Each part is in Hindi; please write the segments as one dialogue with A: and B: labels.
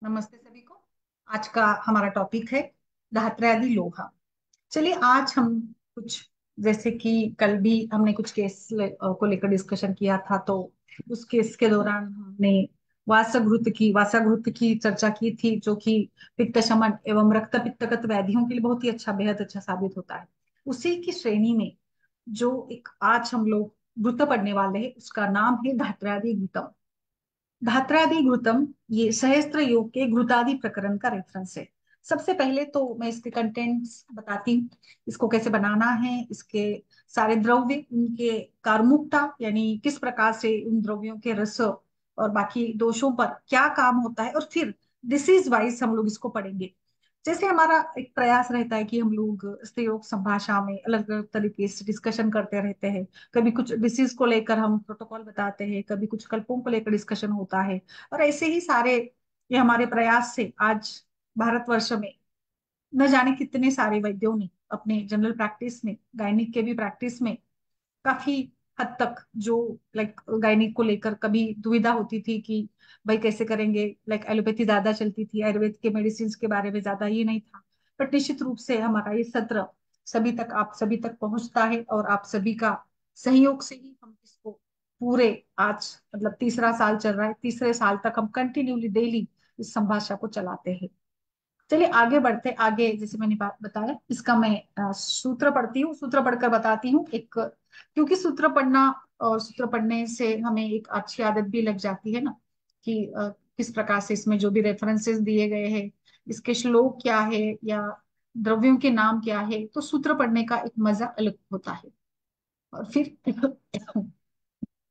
A: नमस्ते सभी को। आज का हमारा टॉपिक है धात्र्यादि लोहा। चलिए आज हम कुछ, जैसे कि कल भी हमने कुछ को लेकर डिस्कशन किया था, तो उस केस के दौरान हमने वासाघृत की चर्चा की थी, जो कि पित्त शमन एवं रक्त पित्तगत व्याधियों के लिए बहुत ही अच्छा, बेहद अच्छा साबित होता है। उसी की श्रेणी में जो एक आज हम लोग घृत पढ़ने वाले हैं, उसका नाम है धात्र्यादि घृतम। धात्रादि घृतम ये सहस्त्र योग के घृतादि प्रकरण का रेफरेंस है। सबसे पहले तो मैं इसके कंटेंट्स बताती हूँ, इसको कैसे बनाना है, इसके सारे द्रव्य, उनके कार्मुकता यानी किस प्रकार से उन द्रव्यों के रस और बाकी दोषों पर क्या काम होता है, और फिर डिसीज वाइज हम लोग इसको पढ़ेंगे। जैसे हमारा एक प्रयास रहता है कि हम लोग स्त्रीरोग संभाषा में अलग अलग तरीके से डिस्कशन करते रहते हैं। कभी कुछ डिसीज को लेकर हम प्रोटोकॉल बताते हैं, कभी कुछ कल्पों को लेकर डिस्कशन होता है। और ऐसे ही सारे ये हमारे प्रयास से आज भारतवर्ष में न जाने कितने सारे वैद्यों ने अपने जनरल प्रैक्टिस में, गायनिक के भी प्रैक्टिस में काफी हद तक, जो लाइक गायनिक को लेकर कभी दुविधा होती थी कि भाई कैसे करेंगे, लाइक एलोपैथी ज्यादा चलती थी, आयुर्वेद के मेडिसिन के बारे में ज्यादा ये नहीं था। बट निश्चित रूप से हमारा ये सत्र सभी तक, आप सभी तक पहुंचता है, और आप सभी का सहयोग से ही हम इसको पूरे, आज मतलब तीसरा साल चल रहा है, तीसरे साल तक हम कंटिन्यूली डेली इस संभाषा को चलाते हैं। चलिए आगे बढ़ते, आगे जैसे मैंने बात बताया, इसका मैं सूत्र पढ़ती हूँ, सूत्र पढ़कर बताती हूँ एक, क्योंकि सूत्र पढ़ना और सूत्र पढ़ने से हमें एक अच्छी आदत भी लग जाती है ना, कि किस प्रकार से इसमें जो भी रेफरेंसेस दिए गए हैं, इसके श्लोक क्या है या द्रव्यों के नाम क्या है, तो सूत्र पढ़ने का एक मजा अलग होता है। और फिर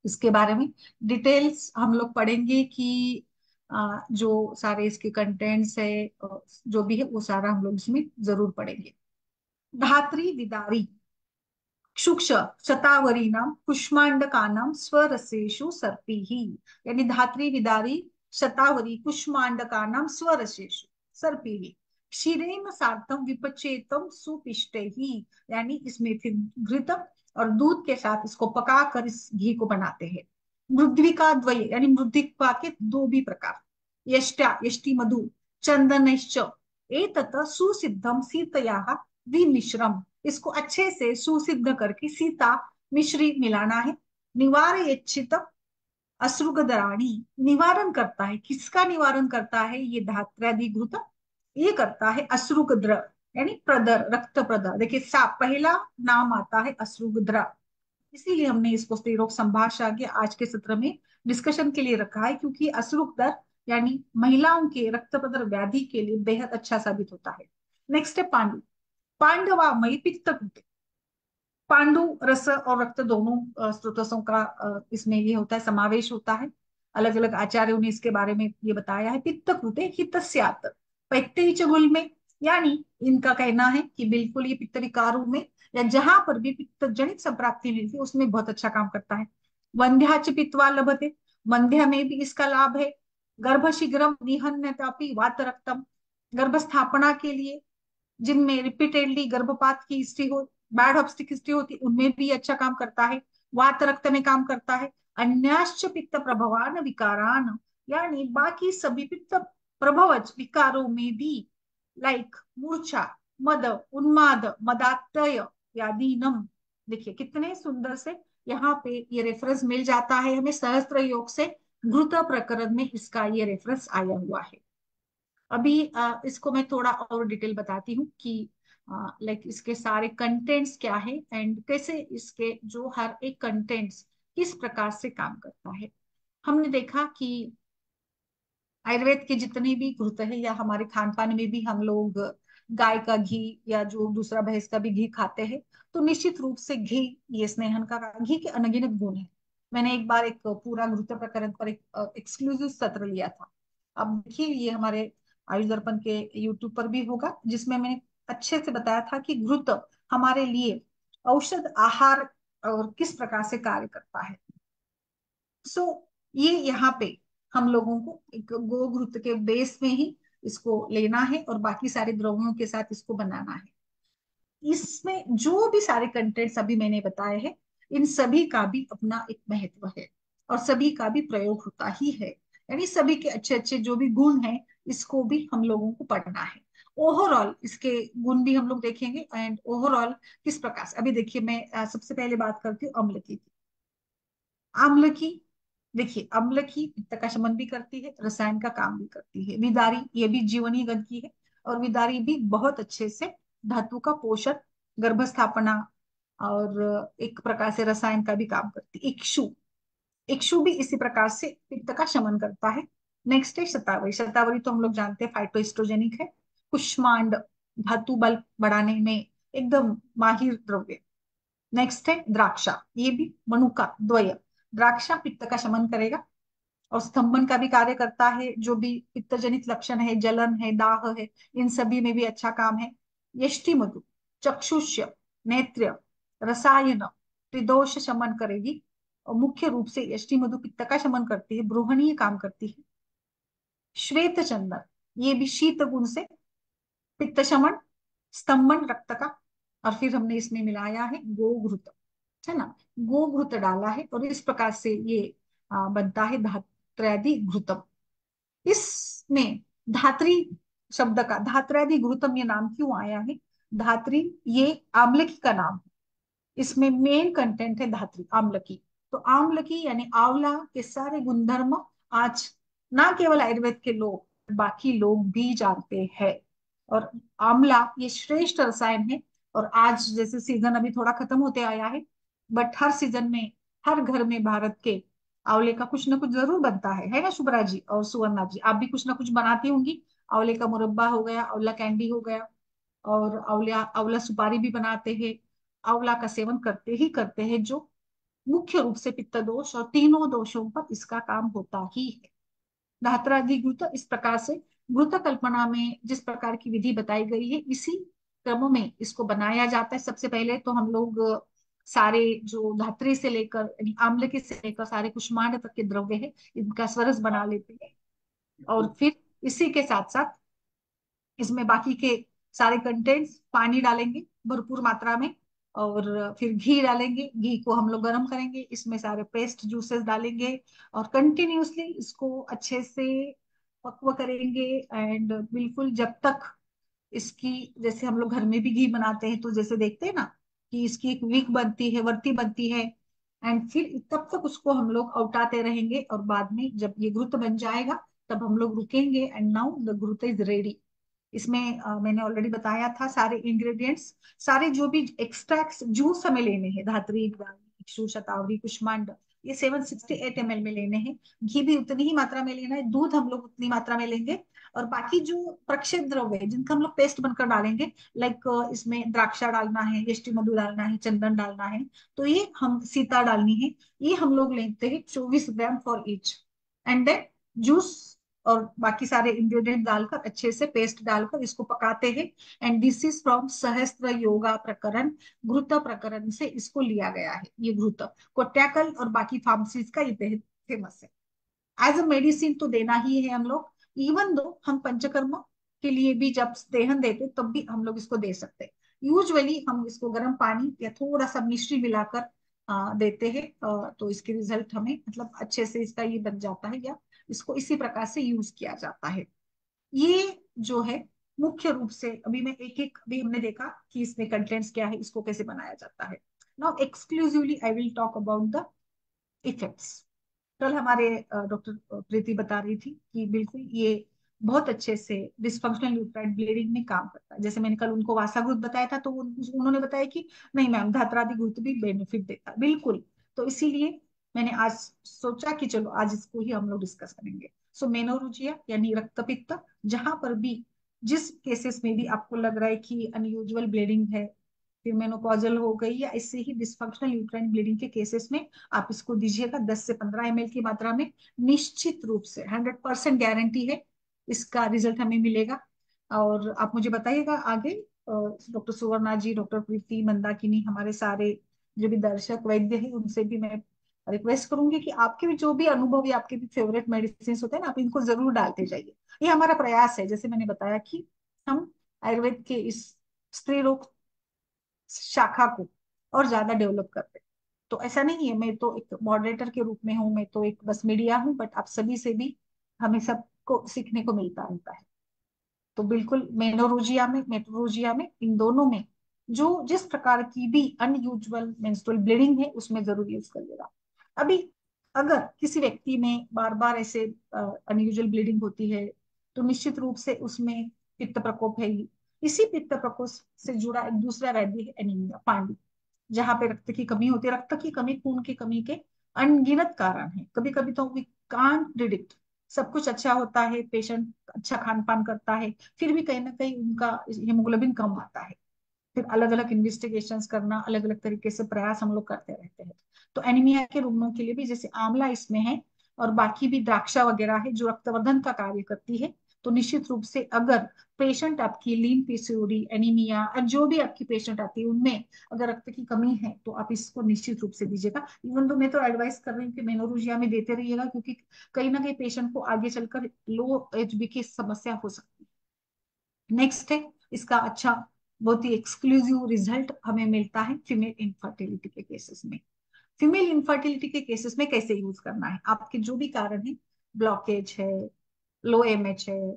A: इसके बारे में डिटेल्स हम लोग पढ़ेंगे कि जो सारे इसके कंटेंट्स है, जो भी है वो सारा हम लोग इसमें जरूर पढ़ेंगे। धात्री विदारी शुक्ष शतावरीनाम कुष्मांडकानाम स्वरसेषु सर्पीहि, यानी धात्री विदारी शतावरी कुष्मांडकानाम स्वरसेषु सर्पीहि क्षीरेण सार्थम विपचेतम सुपिष्टे ही, यानी इसमें फिर घृत और दूध के साथ इसको पका कर इस घी को बनाते हैं। मृद्विका द्वय, यानी मृद्विका के दो भी प्रकार, यष्टा यष्टि मधु चंदनश्च एतत् सुसिद्धम सीतयाः विमिश्रम, इसको अच्छे से सुसिद्ध करके सीता मिश्री मिलाना है। निवारयच्छित अश्रुगदराणी, निवारण करता है, किसका निवारण करता है ये धात्र्यादिघृत, ये करता है अश्रुगद्र, यानी प्रदर, रक्त प्रदर। देखिए सा पहला नाम आता है अश्रुगद्र, इसीलिए हमने इसको स्त्रीरोग संभाषा के आज के सत्र में डिस्कशन के लिए रखा है, क्योंकि अश्रुगदर यानी महिलाओं के रक्त प्रदर व्याधि के लिए बेहद अच्छा साबित होता है। नेक्स्ट है पांडु। पांडवामयी पित्त, पांडु रस और रक्त दोनों स्रोतों का इसमें ये होता है, समावेश होता है। अलग अलग आचार्यों ने इसके बारे में ये बताया है। पित्त कृते हितस्यात् पैत्ते च गुल में, यानी इनका कहना है कि बिल्कुल ये पित्त विकारों में या जहां पर भी पित्त जनित संप्राप्ति मिलती है उसमें बहुत अच्छा काम करता है। वंध्याच पित्वा लभते, वंध्या में भी इसका लाभ है। गर्भ शीघ्रम निहन्यतापि वात रक्तम, गर्भ स्थापना के लिए, जिनमें रिपीटेडली गर्भपात की हिस्ट्री हो, बैड ऑब्स्टिक हिस्ट्री होती, उनमें भी अच्छा काम करता है। वात रक्त में काम करता है। अन्याश्च पित्त प्रभवान विकारान, यानी बाकी सभी पित्त प्रभवज विकारों में भी, लाइक मूर्छा, मद, उन्माद, मदात्यय यादीनम। देखिए कितने सुंदर से यहाँ पे ये रेफरेंस मिल जाता है हमें, सहस्त्र योग से घृत प्रकरण में इसका ये रेफरेंस आया हुआ है। अभी इसको मैं थोड़ा और डिटेल बताती हूँ कि लाइक इसके सारे कंटेंट्स क्या है एंड कैसे इसके जो हर एक कंटेंट्स किस प्रकार से काम करता है। हमने देखा कि आयुर्वेद के जितने भी घृत है, या हमारे खान पान में भी हम लोग गाय का घी या जो दूसरा भैंस का भी घी खाते हैं, तो निश्चित रूप से घी, ये स्नेहन का घी के अनगिनत गुण है। मैंने एक बार एक पूरा घृत प्रकरण पर एक एक्सक्लूसिव सत्र लिया था। अब देखिए ये हमारे आयुष दर्पण के यूट्यूब पर भी होगा, जिसमें मैंने अच्छे से बताया था कि घृत हमारे लिए औषध आहार और किस प्रकार से कार्य करता है। सो ये यहाँ पे हम लोगों को एक गोघृत के बेस में ही इसको लेना है और बाकी सारे द्रव्यों के साथ इसको बनाना है। इसमें जो भी सारे कंटेंट्स अभी मैंने बताए हैं, इन सभी का भी अपना एक महत्व है और सभी का भी प्रयोग होता ही है, यानी सभी के अच्छे अच्छे जो भी गुण हैं इसको भी हम लोगों को पढ़ना है। ओवरऑल इसके गुण भी हम लोग देखेंगे, एंड ओवरऑल किस प्रकार से। अभी देखिए मैं सबसे पहले बात करती हूँ अम्ल की। अम्ल की, देखिए अम्ल की पित्त का शमन भी करती है, रसायन का काम भी करती है। विदारी, ये भी जीवनी गंध की है, और विदारी भी बहुत अच्छे से धातु का पोषण, गर्भ स्थापना, और एक प्रकार से रसायन का भी काम करती है। इक्षु, इक्षु भी इसी प्रकार से पित्त का शमन करता है। नेक्स्ट है शतावरी। शतावरी तो हम लोग जानते हैं फाइटोएस्ट्रोजेनिक है। कुष्मांड, धातु बल बढ़ाने में एकदम माहिर द्रव्य। नेक्स्ट है द्राक्षा, ये भी मनुका द्वय। द्राक्षा पित्त का शमन करेगा, और स्तंभन का भी कार्य करता है। जो भी पित्त जनित लक्षण है, जलन है, दाह है, इन सभी में भी अच्छा काम है। यष्टि मधु, चक्षुष्य, नेत्र, रसायन, त्रिदोष शमन करेगी। और मुख्य रूप से यष्टि मधु पित्त का शमन करती है, ब्रूहणीय काम करती है। श्वेत चंदन, ये भी शीत गुण से पित्त शमन, स्तंभन रक्त का। और फिर हमने इसमें मिलाया है गोघृत, है ना, गोघृत डाला है, और इस प्रकार से ये बनता है धात्र्यादि घृतम। इसमें धात्री शब्द का, धात्र्यादि घृतम ये नाम क्यों आया है? धात्री ये आम्लकी का नाम है, इसमें मेन कंटेंट है धात्री आम्ल की। तो आम्ल की यानी आंवला के सारे गुणधर्म आज ना केवल आयुर्वेद के लोग, बाकी लोग भी जानते हैं। और आंवला ये श्रेष्ठ रसायन है। और आज जैसे सीजन अभी थोड़ा खत्म होते आया है, बट हर सीजन में हर घर में भारत के आंवले का कुछ ना कुछ जरूर बनता है ना शुभ्रा जी और सुवर्णा जी? आप भी कुछ ना कुछ बनाती होंगी। आंवले का मुरब्बा हो गया, आंवला कैंडी हो गया, और आंवला आंवला सुपारी भी बनाते हैं। आंवला का सेवन करते ही करते हैं, जो मुख्य रूप से पित्त दोष और तीनों दोषों पर इसका काम होता ही है। धात्राधिघृत इस प्रकार से घृत कल्पना में जिस प्रकार की विधि बताई गई है, इसी क्रम में इसको बनाया जाता है। सबसे पहले तो हम लोग सारे जो धात्री से लेकर यानी आम्लकी से लेकर सारे कुष्मांड तक के द्रव्य है, इनका स्वरस बना लेते हैं। और फिर इसी के साथ साथ इसमें बाकी के सारे कंटेंट्स पानी डालेंगे भरपूर मात्रा में, और फिर घी डालेंगे। घी को हम लोग गर्म करेंगे, इसमें सारे पेस्ट जूसेस डालेंगे, और कंटिन्यूअसली इसको अच्छे से पक्व करेंगे। एंड बिल्कुल जब तक इसकी, जैसे हम लोग घर में भी घी बनाते हैं तो जैसे देखते हैं ना कि इसकी एक विक बनती है, वर्ती बनती है, एंड फिर तब तक उसको हम लोग औटाते रहेंगे। और बाद में जब ये घृत बन जाएगा तब हम लोग रुकेंगे, एंड नाउ द घृत इज रेडी। इसमें मैंने ऑलरेडी बताया था सारे इंग्रेडिएंट्स, सारे जो भी एक्सट्रैक्ट्स जूस हमें लेने हैं, धात्री, इक्षु, शतावरी, कुष्मांड, ये 768 ml में लेने हैं। घी भी उतनी ही मात्रा में लेना है, दूध हम लोग उतनी मात्रा में लेंगे। और बाकी जो प्रक्षेप द्रव्य है जिनका हम लोग पेस्ट बनकर डालेंगे, लाइक इसमें द्राक्षा डालना है, यष्टि मधु डालना है, चंदन डालना है, तो ये हम सीता डालनी है, ये हम लोग लेते हैं 24 gram for each. And then juice और बाकी सारे इंग्रेडिएंट डालकर अच्छे से पेस्ट डालकर इसको पकाते हैं। एंड दिस इज फ्रॉम सहस्त्र योगा प्रकरण, घृत प्रकरण से इसको लिया गया है। ये घृत कोट्याकल और बाकी फार्मेसीज का ये फेमस है। एज अ मेडिसिन तो देना ही है हम लोग। इवन दो हम पंचकर्म के लिए भी जब देहन देते तब भी हम लोग इसको दे सकते हैं। यूजुअली हम इसको गर्म पानी या थोड़ा सा मिश्री मिलाकर देते हैं, तो इसके रिजल्ट हमें मतलब अच्छे से इसका ये बन जाता है, या इसको इसी प्रकार से यूज किया जाता है। ये जो है मुख्य रूप से, अभी मैं एक एक अभी हमने देखा कि इसमें कंटेंट्स क्या है, इसको कैसे बनाया जाता है। Now exclusively I will talk about the effects. कल हमारे डॉक्टर प्रीति बता रही थी कि बिल्कुल ये बहुत अच्छे से डिस्फंक्शनल यूट्राइल ब्लीडिंग में काम करता है। जैसे मैंने कल उनको वासागुत बताया था, तो उन्होंने बताया कि नहीं मैम, धात्रादि गुरुत भी बेनिफिट देता है। बिल्कुल, तो इसीलिए मैंने आज सोचा कि चलो आज इसको ही हम लोग डिस्कस करेंगे। सो मेनोरुजिया यानी रक्तपित्त, जहां पर भी जिस केसेस में भी आपको लग रहा है कि अनयूजुअल ब्लीडिंग है, फिर मेनोपॉजल हो गई या इससे ही डिस्फंक्शनल यूट्राइन ब्लीडिंग के केसेस में आप इसको दीजिएगा 10 से 15 ml की मात्रा में। निश्चित रूप से 100% गारंटी है इसका रिजल्ट हमें मिलेगा। और आप मुझे बताइएगा आगे, डॉक्टर सुवर्णा जी, डॉक्टर प्रीति, मंदाकिनी, हमारे सारे जो भी दर्शक वैद्य हैं उनसे भी मैं रिक्वेस्ट करूंगी कि आपके भी जो भी अनुभव या आपके भी फेवरेट मेडिसिन होते हैं ना, आप इनको जरूर डालते जाइए। ये हमारा प्रयास है, जैसे मैंने बताया कि हम आयुर्वेद के इस स्त्री रोग शाखा को और ज्यादा डेवलप करते हैं। तो ऐसा नहीं है मैं तो एक मॉडरेटर के रूप में हूँ, मैं तो एक बस मीडिया हूँ, बट आप सभी से भी हमें सबको को सीखने को मिलता रहता है। तो बिल्कुल मेट्रोलॉजिया में इन दोनों में जो जिस प्रकार की भी अनयूजुअल मेंस्ट्रुअल ब्लीडिंग है उसमें जरूर यूज कर लेगा। अभी अगर किसी व्यक्ति में बार बार ऐसे अनयूजुअल ब्लीडिंग होती है तो निश्चित रूप से उसमें पित्त प्रकोप है ही। इसी पित्त प्रकोप से जुड़ा एक दूसरा व्याधि है एनीमिया, पांडु, जहाँ पे रक्त की कमी होती है। रक्त की कमी, खून की कमी के अनगिनत कारण है। कभी कभी तो वी कांट प्रिडिक्ट, सब कुछ अच्छा होता है, पेशेंट अच्छा खान पान करता है, फिर भी कहीं ना कहीं उनका हीमोग्लोबिन कम आता है। फिर अलग अलग इन्वेस्टिगेशंस करना, अलग अलग तरीके से प्रयास हम लोग करते रहते हैं। तो एनीमिया के रोगियों के लिए भी जैसे आंवला इसमें है और बाकी भी द्राक्षा वगैरह है जो रक्तवर्धन का कार्य करती है। तो निश्चित रूप से अगर पेशेंट आपकी लीन पीसीओडी, एनीमिया और जो भी आपकी पेशेंट आती है उनमें अगर रक्त की कमी है तो आप इसको निश्चित रूप से दीजिएगा। इवन तो मैं तो एडवाइस कर रही हूँ कि मेनोरोजिया में देते रहिएगा, क्योंकि कहीं ना कहीं पेशेंट को आगे चलकर लो एचबी की समस्या हो सकती है। नेक्स्ट है इसका अच्छा, बहुत ही एक्सक्लूसिव रिजल्ट हमें मिलता है फीमेल इनफर्टिलिटी के केसेस में। फीमेल इनफर्टिलिटी के केसेस में कैसे यूज करना है, आपके जो भी कारण है, ब्लॉकेज है, लो एमएच है,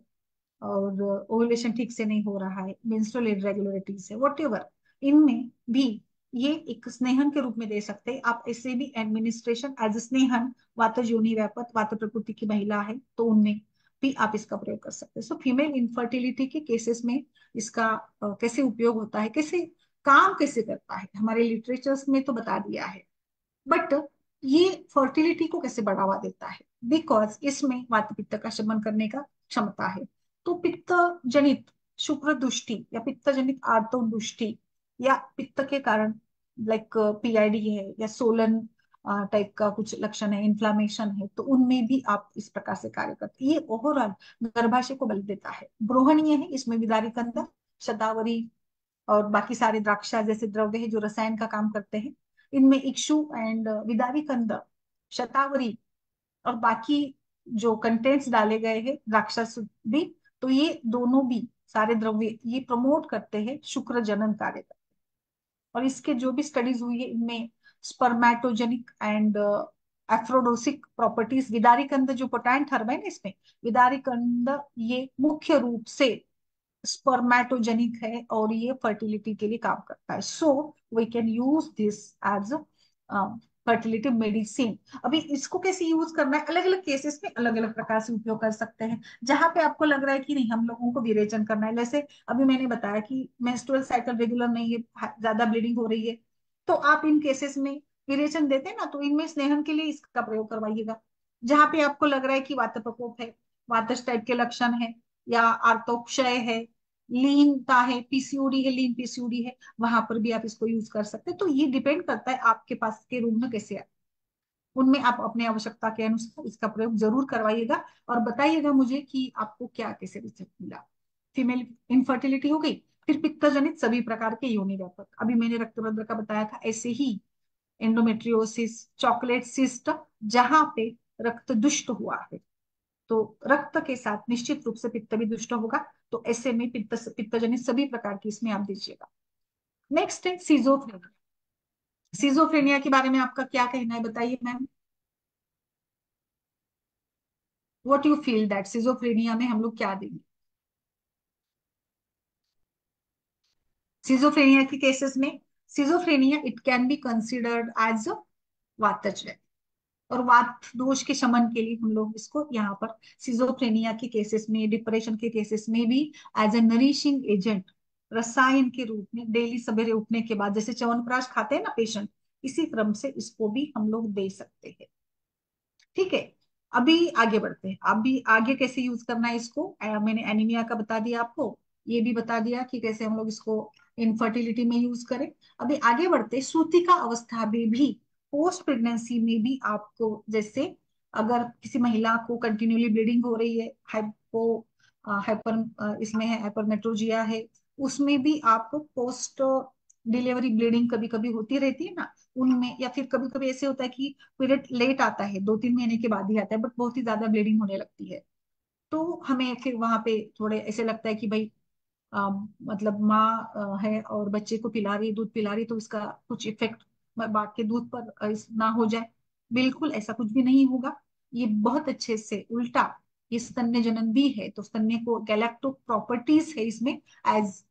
A: और ओवुलेशन ठीक से नहीं हो रहा है, मेंस्ट्रुअल इरेगुलरिटीज है, वट एवर, इनमें भी ये एक स्नेहन के रूप में दे सकते हैं आप। ऐसे भी एडमिनिस्ट्रेशन एज स्नेहन, वात योनि व्यापत, वात प्रकृति की महिला है तो उनमें भी आप इसका प्रयोग कर सकते हैं। सो फीमेल इनफर्टिलिटी के केसेस में इसका कैसे उपयोग होता है, कैसे काम कैसे करता है, हमारे लिटरेचर्स में तो बता दिया है। बट ये फर्टिलिटी को कैसे बढ़ावा देता है, बिकॉज इसमें वात पित्त का शमन करने का क्षमता है। तो पित्त जनित शुक्र दुष्टि या पित्त जनित आर्तव दुष्टि या पित्त के कारण लाइक पीआईडी है या सोलन टाइप का कुछ लक्षण है, इन्फ्लामेशन है, तो उनमें भी आप इस प्रकार से कार्य करते हैं। ये ओवरऑल गर्भाशय को बल देता है। ब्रोहणीय है, इसमें विदारी कंद, शतावरी और बाकी सारे द्राक्षा जैसे द्रव्य है जो रसायन का काम करते हैं। इनमें इक्षु एंड विदारी कंद, शतावरी और बाकी जो कंटेंट्स डाले गए हैं द्राक्षा भी, तो ये दोनों भी सारे द्रव्य ये प्रमोट करते हैं शुक्र जनन कार्य का। और इसके जो भी स्टडीज हुई है इनमें स्पर्मेटोजेनिक एंड एफ्रोडोसिक प्रॉपर्टीज, विदारी कंद जो पोटैंट हर्ब है ना इसमें, विदारी कंद ये मुख्य रूप से स्पर्मेटोजेनिक है और ये फर्टिलिटी के लिए काम करता है। So we can use this as fertility medicine. अभी इसको कैसे यूज करना है, अलग अलग केसेस में अलग अलग प्रकार से उपयोग कर सकते हैं। जहां पे आपको लग रहा है कि नहीं हम लोगों को विरेचन करना है, जैसे अभी मैंने बताया कि मेंस्ट्रुअल साइकिल रेगुलर नहीं है, ज्यादा ब्लीडिंग हो रही है, तो आप इन केसेस में विरेचन देते हैं ना, तो इनमें स्नेहन के लिए इसका प्रयोग करवाइएगा। जहां पे आपको लग रहा है कि वात प्रकोप है, वातज टाइप के लक्षण है, या आर्तोक्षय है, लीनता है, पीसीओडी है, लीन पीसीओडी है, वहां पर भी आप इसको यूज कर सकते हैं। तो ये डिपेंड करता है आपके पास के रूम में कैसे है, उनमें आप अपने आवश्यकता के अनुसार इसका प्रयोग जरूर करवाइएगा और बताइएगा मुझे कि आपको क्या कैसे रिजल्ट मिला। फीमेल इनफर्टिलिटी हो गई, फिर पित्त जनित सभी प्रकार के योनि व्यापक, अभी मैंने रक्तरंध्र का बताया था, ऐसे ही एंडोमेट्रियोसिस, चॉकलेट सिस्ट, जहां पे रक्त दुष्ट हुआ है, तो रक्त के साथ निश्चित रूप से पित्त भी दुष्ट होगा। तो ऐसे में पित्त जनित सभी प्रकार की इसमें आप दीजिएगा। नेक्स्ट है सीजोफ्रेनिया। सीजोफ्रेनिया के बारे में आपका क्या कहना है, बताइए ma'am. What you feel that schizophrenia में हम लोग क्या देंगे। सीजोफ्रेनिया के केसेस में, schizophrenia it can be considered as वातज, और वात दोष के शमन के लिए हम लोग इसको यहाँ पर सिजोफ्रेनिया के केसेस में, डिप्रेशन के केसेस में भी एज ए नरिशिंग एजेंट, रसायन के रूप में डेली सवेरे उठने के बाद जैसे च्यवनप्राश खाते हैं ना पेशेंट, इसी क्रम से इसको भी हम लोग दे सकते हैं। ठीक है, अभी आगे बढ़ते हैं। अभी आगे कैसे यूज करना है इसको, मैंने एनीमिया का बता दिया आपको, ये भी बता दिया कि कैसे हम लोग इसको इनफर्टिलिटी में यूज करें। अभी आगे बढ़ते, सूतिका अवस्था में भी, पोस्ट प्रेगनेंसी में भी आपको, जैसे अगर किसी महिला को कंटिन्यूली ब्लीडिंग हो रही है, हाइपर इसमें है हाइपरमेट्रोजिया है, उसमें भी आपको पोस्ट डिलीवरी ब्लीडिंग कभी कभी होती रहती है ना, उनमें, या फिर कभी कभी ऐसे होता है कि पीरियड लेट आता है, 2-3 महीने के बाद ही आता है, बट बहुत ही ज्यादा ब्लीडिंग होने लगती है, तो हमें फिर वहां पे थोड़े ऐसे लगता है कि भाई मतलब माँ है और बच्चे को पिला रही, दूध पिला रही, तो इसका कुछ इफेक्ट बाकी दूध पर ना हो जाए। बिल्कुल ऐसा कुछ भी नहीं होगा। ये बहुत अच्छे से उल्टा ये स्तन्य जनन भी है, तो स्तन्य को गैलेक्टो प्रॉपर्टीज है इसमें, एज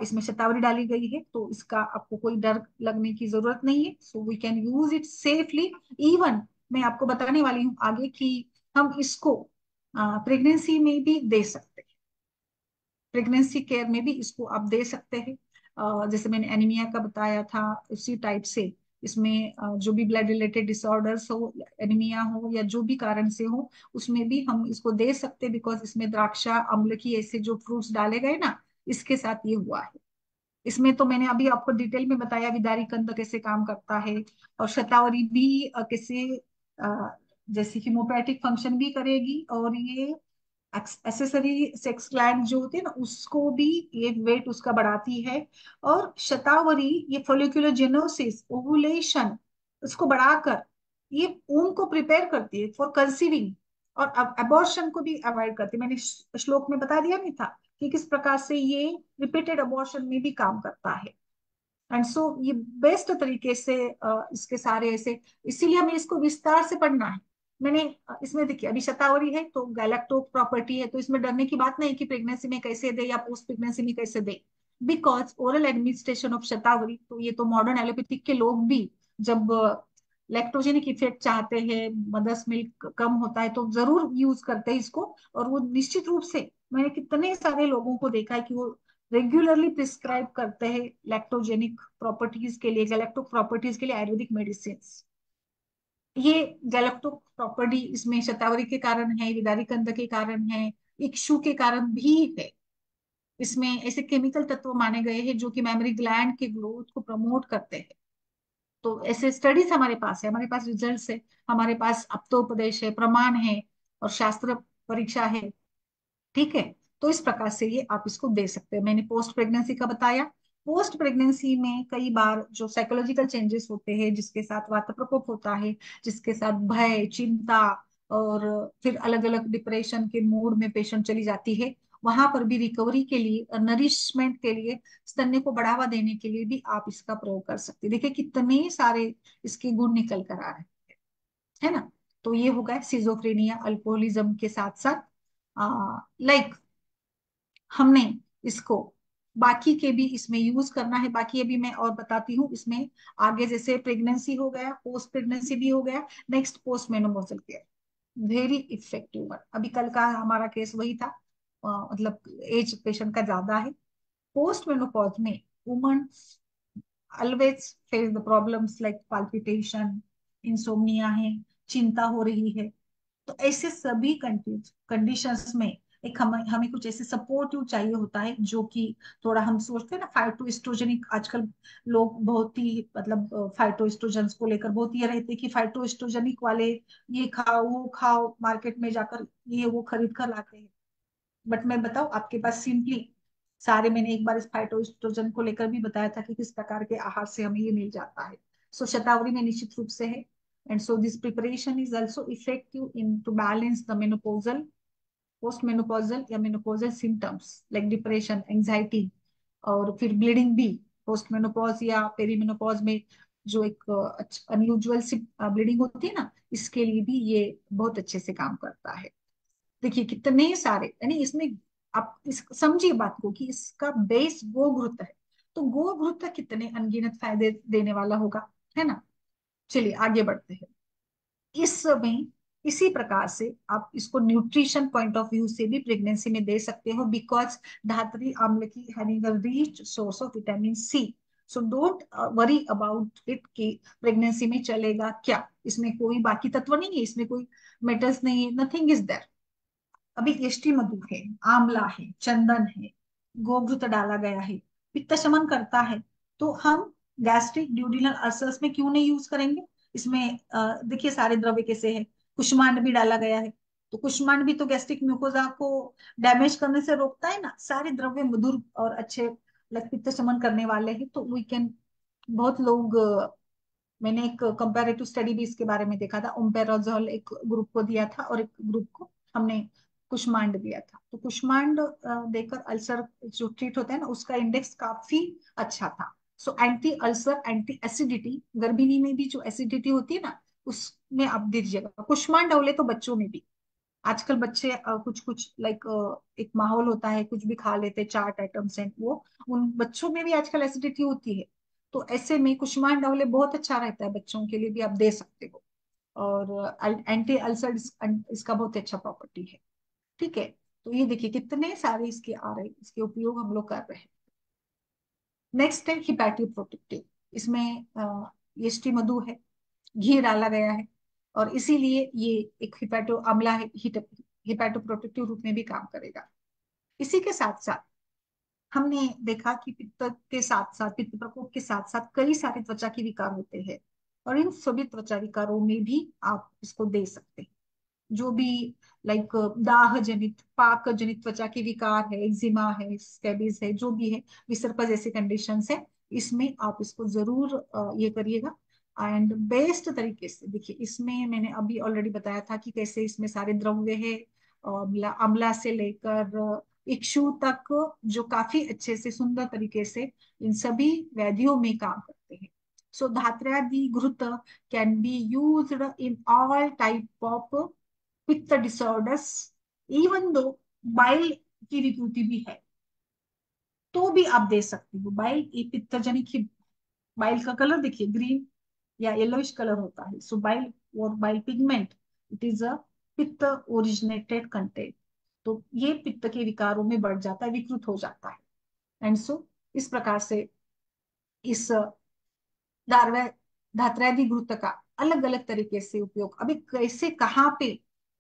A: इसमें शतावरी डाली गई है, तो इसका आपको कोई डर लगने की जरूरत नहीं है। So we can use it safely. Even मैं आपको बताने वाली हूँ आगे कि हम इसको प्रेगनेंसी में भी दे सकते हैं, प्रेगनेंसी केयर में भी इसको आप दे सकते हैं। जैसे मैंने एनीमिया का बताया था, उसी टाइप से इसमें जो भी ब्लड रिलेटेड डिसऑर्डर्स हो, एनीमिया हो या जो भी कारण से हो, उसमें भी हम इसको दे सकते हैं, बिकॉज इसमें द्राक्षा अम्ल की ऐसे जो फ्रूट्स डाले गए ना, इसके साथ ये हुआ है। इसमें तो मैंने अभी आपको डिटेल में बताया विदारी कंद कैसे काम करता है, और शतावरी भी कैसे जैसे हीमोपैथिक फंक्शन भी करेगी, और ये एक्सेसरी सेक्स ग्लैंड जो होती है ना, उसको भी ये वेट उसका बढ़ाती है। और शतावरी ये फोलिकुलर जेनोसिस, ओवुलेशन, उसको बढ़ाकर ये ऊन को प्रिपेयर करती है फॉर कंसीविंग, और अबॉर्शन को भी अवॉइड करती है। मैंने श्लोक में बता दिया नहीं था कि किस प्रकार से ये रिपीटेड अबॉर्शन में भी काम करता है। एंड सो ये बेस्ट तरीके से इसके सारे ऐसे, इसीलिए हमें इसको विस्तार से पढ़ना है। मैंने इसमें देखिए अभी शतावरी है तो गैलेक्टो प्रॉपर्टी है, तो इसमें डरने की बात नहीं कि प्रेगनेंसी में कैसे दे या पोस्ट प्रेगनेंसी में कैसे दे, बिकॉज ओरल एडमिनिस्ट्रेशन ऑफ शतावरी, तो ये तो मॉडर्न एलोपैथिक के लोग भी जब लैक्टोजेनिक इफेक्ट चाहते हैं, मदर्स मिल्क कम होता है, तो जरूर यूज करते हैं इसको। और वो निश्चित रूप से मैंने कितने सारे लोगों को देखा है कि वो रेगुलरली प्रिस्क्राइब करते हैं लैक्टोजेनिक प्रॉपर्टीज के लिए, गैलेक्टो प्रॉपर्टीज के लिए आयुर्वेदिक मेडिसिन। ये गैलेक्टो प्रॉपर्टी इसमें शतावरी के कारण है, विदारी कंद के कारण है, इक्षु के कारण भी है। इसमें ऐसे केमिकल तत्व माने गए हैं जो कि मेमोरी ग्लैंड के ग्रोथ को प्रमोट करते हैं। तो ऐसे स्टडीज हमारे पास है, हमारे पास रिजल्ट्स है, हमारे पास अप्तोपदेश है, प्रमाण है, और शास्त्र परीक्षा है। ठीक है, तो इस प्रकार से ये आप इसको दे सकते हैं। मैंने पोस्ट प्रेगनेंसी का बताया। पोस्ट प्रेगनेंसी में कई बार जो साइकोलॉजिकल चेंजेस होते हैं, जिसके साथ वात प्रकोप होता है, जिसके साथ भय, चिंता, और फिर अलग अलग डिप्रेशन के मूड में पेशेंट चली जाती है, वहां पर भी रिकवरी के लिए, नरिशमेंट के लिए, स्तन्य को बढ़ावा देने के लिए भी आप इसका प्रयोग कर सकते हैं। देखिए कितने सारे इसके गुण निकल कर आ रहे हैं, है ना। तो ये हो गया सिजोफ्रेनिया अल्कोहलिज्म के साथ साथ। लाइक हमने इसको बाकी के भी इसमें यूज करना है, बाकी अभी मैं और बताती हूँ इसमें आगे। जैसे प्रेगनेंसी हो गया, पोस्ट प्रेगनेंसी भी हो गया, next post menopausal care, very effective one. अभी कल का हमारा केस वही था, मतलब एज पेशेंट का ज्यादा है। पोस्ट मेनोपॉज में woman always face the problems like palpitation, insomnia है, चिंता हो रही है। तो ऐसे सभी कंडीशंस में एक हमें कुछ ऐसे सपोर्टिव चाहिए होता है, जो कि थोड़ा हम सोचते हैं ना फाइटो एस्ट्रोजेनिक, आजकल लोग बहुत ही मतलब फाइटो एस्ट्रोजन को लेकर बहुत ये रहते हैं कि फाइटो एस्ट्रोजेनिक वाले ये खाओ वो खाओ, मार्केट में जाकर ये वो खरीद कर लाते हैं। बट मैं बताऊं आपके पास सिंपली सारे, मैंने एक बार इस फाइटोएस्ट्रोजन को लेकर भी बताया था कि किस प्रकार के आहार से हमें ये मिल जाता है। सो शतावरी में निश्चित रूप से है। And so this preparation is also effective in to balance the menopausal, post menopausal या menopausal symptoms like depression, anxiety, और फिर ब्लीडिंग भी। पोस्ट मेनोपॉज या पेरीमेनोपॉज में जो एक अनयूजुअल सी ब्लीडिंग होती है ना, इसके लिए भी ये बहुत अच्छे से काम करता है। देखिए कितने सारे, यानी इसमें आप इस समझिए बात को कि इसका बेस गोघृत है, तो गोघृत कितने अनगिनत फायदे देने वाला होगा, है ना। चलिए आगे बढ़ते हैं। इस समय इसी प्रकार से आप इसको न्यूट्रिशन पॉइंट ऑफ व्यू से भी प्रेगनेंसी में दे सकते हो, बिकॉज धात्री अम्ल की having a rich source of vitamin C. So don't worry about it कि प्रेगनेंसी में चलेगा क्या, इसमें कोई बाकी तत्व नहीं है, इसमें कोई मेटल्स नहीं है, नथिंग इज देयर। अभी यष्टि मधु है, आंवला है, चंदन है, गोघृत डाला गया है, पित्त शमन करता है। तो हम गैस्ट्रिक ड्यूडिनल अल्सर्स में क्यों नहीं यूज करेंगे। इसमें देखिए सारे द्रव्य कैसे है, कुष्मांड भी डाला गया है, तो कुष्मांड भी तो गैस्ट्रिक म्यूकोजा को डैमेज करने से रोकता है ना। सारे द्रव्य मधुर और अच्छे पित्त शमन करने वाले हैं, तो वी कैन, बहुत लोग मैंने एक कंपैरेटिव स्टडी भी इसके बारे में देखा था, ओम्पेराजोल एक ग्रुप को दिया था और एक ग्रुप को हमने कुष्मांड दिया था। तो कुष्मांड देकर अल्सर जो ट्रीट होता है ना, उसका इंडेक्स काफी अच्छा था। So anti ulcer, anti acidity, गर्भिणी में भी जो एसिडिटी होती है ना, उसमें आप दीजिएगा कुष्मांड डाले, तो बच्चों में भी आजकल बच्चे कुछ कुछ लाइक एक माहौल होता है, कुछ भी खा लेते, चाट आइटम्स हैं वो, उन बच्चों में भी आजकल एसिडिटी होती है। तो ऐसे में कुष्मांड आंवले बहुत अच्छा रहता है, बच्चों के लिए भी आप दे सकते हो। और एंटी अल्सर इसका बहुत अच्छा प्रॉपर्टी है। ठीक है, तो ये देखिए कितने सारे इसके आ रहे हैं, इसके उपयोग हम लोग कर रहे हैं। नेक्स्ट है हिपैटो प्रोटेक्टिव। इसमें यष्टि मधु है, घी डाला गया है, और इसीलिए ये एक हिपैटो अम्ला है, हिपैटो प्रोटेक्टिव रूप में भी काम करेगा। इसी के साथ साथ हमने देखा कि पित्त के साथ साथ, पित्त प्रकोप के साथ साथ कई सारे त्वचा के विकार होते हैं, और इन सभी त्वचा विकारों में भी आप इसको दे सकते हैं। जो भी लाइक दाह जनित, पाक जनित त्वचा के विकार है, एक्जिमा है, स्कैबीज है, जो भी है, विसर्पा जैसे कंडीशंस है, इसमें आप इसको जरूर ये करिएगा। एंड बेस्ट तरीके से देखिए, इसमें मैंने अभी ऑलरेडी बताया था कि कैसे इसमें सारे द्रव्य है, अम्ला अम्ला से लेकर इक्षु तक, जो काफी अच्छे से सुंदर तरीके से इन सभी व्याधियों में काम करते हैं। सो धात्र्यादि घृत can be used in all type of पित्त डिसऑर्डर्स, इवन दो बाइल की विकृति भी है तो भी आप दे सकते हो। बाइल एक पित्तजनिक ही, बाइल का कलर देखिए ग्रीन या येलोइश कलर होता है। सो बाइल और bile pigment, it is a पित्त ओरिजिनेटेड कंटेंट। तो ये पित्त के विकारों में बढ़ जाता है, विकृत हो जाता है। एंड सो इस प्रकार से इस धारवा धात्र्यादि घृत का अलग अलग तरीके से उपयोग, अभी कैसे कहाँ पे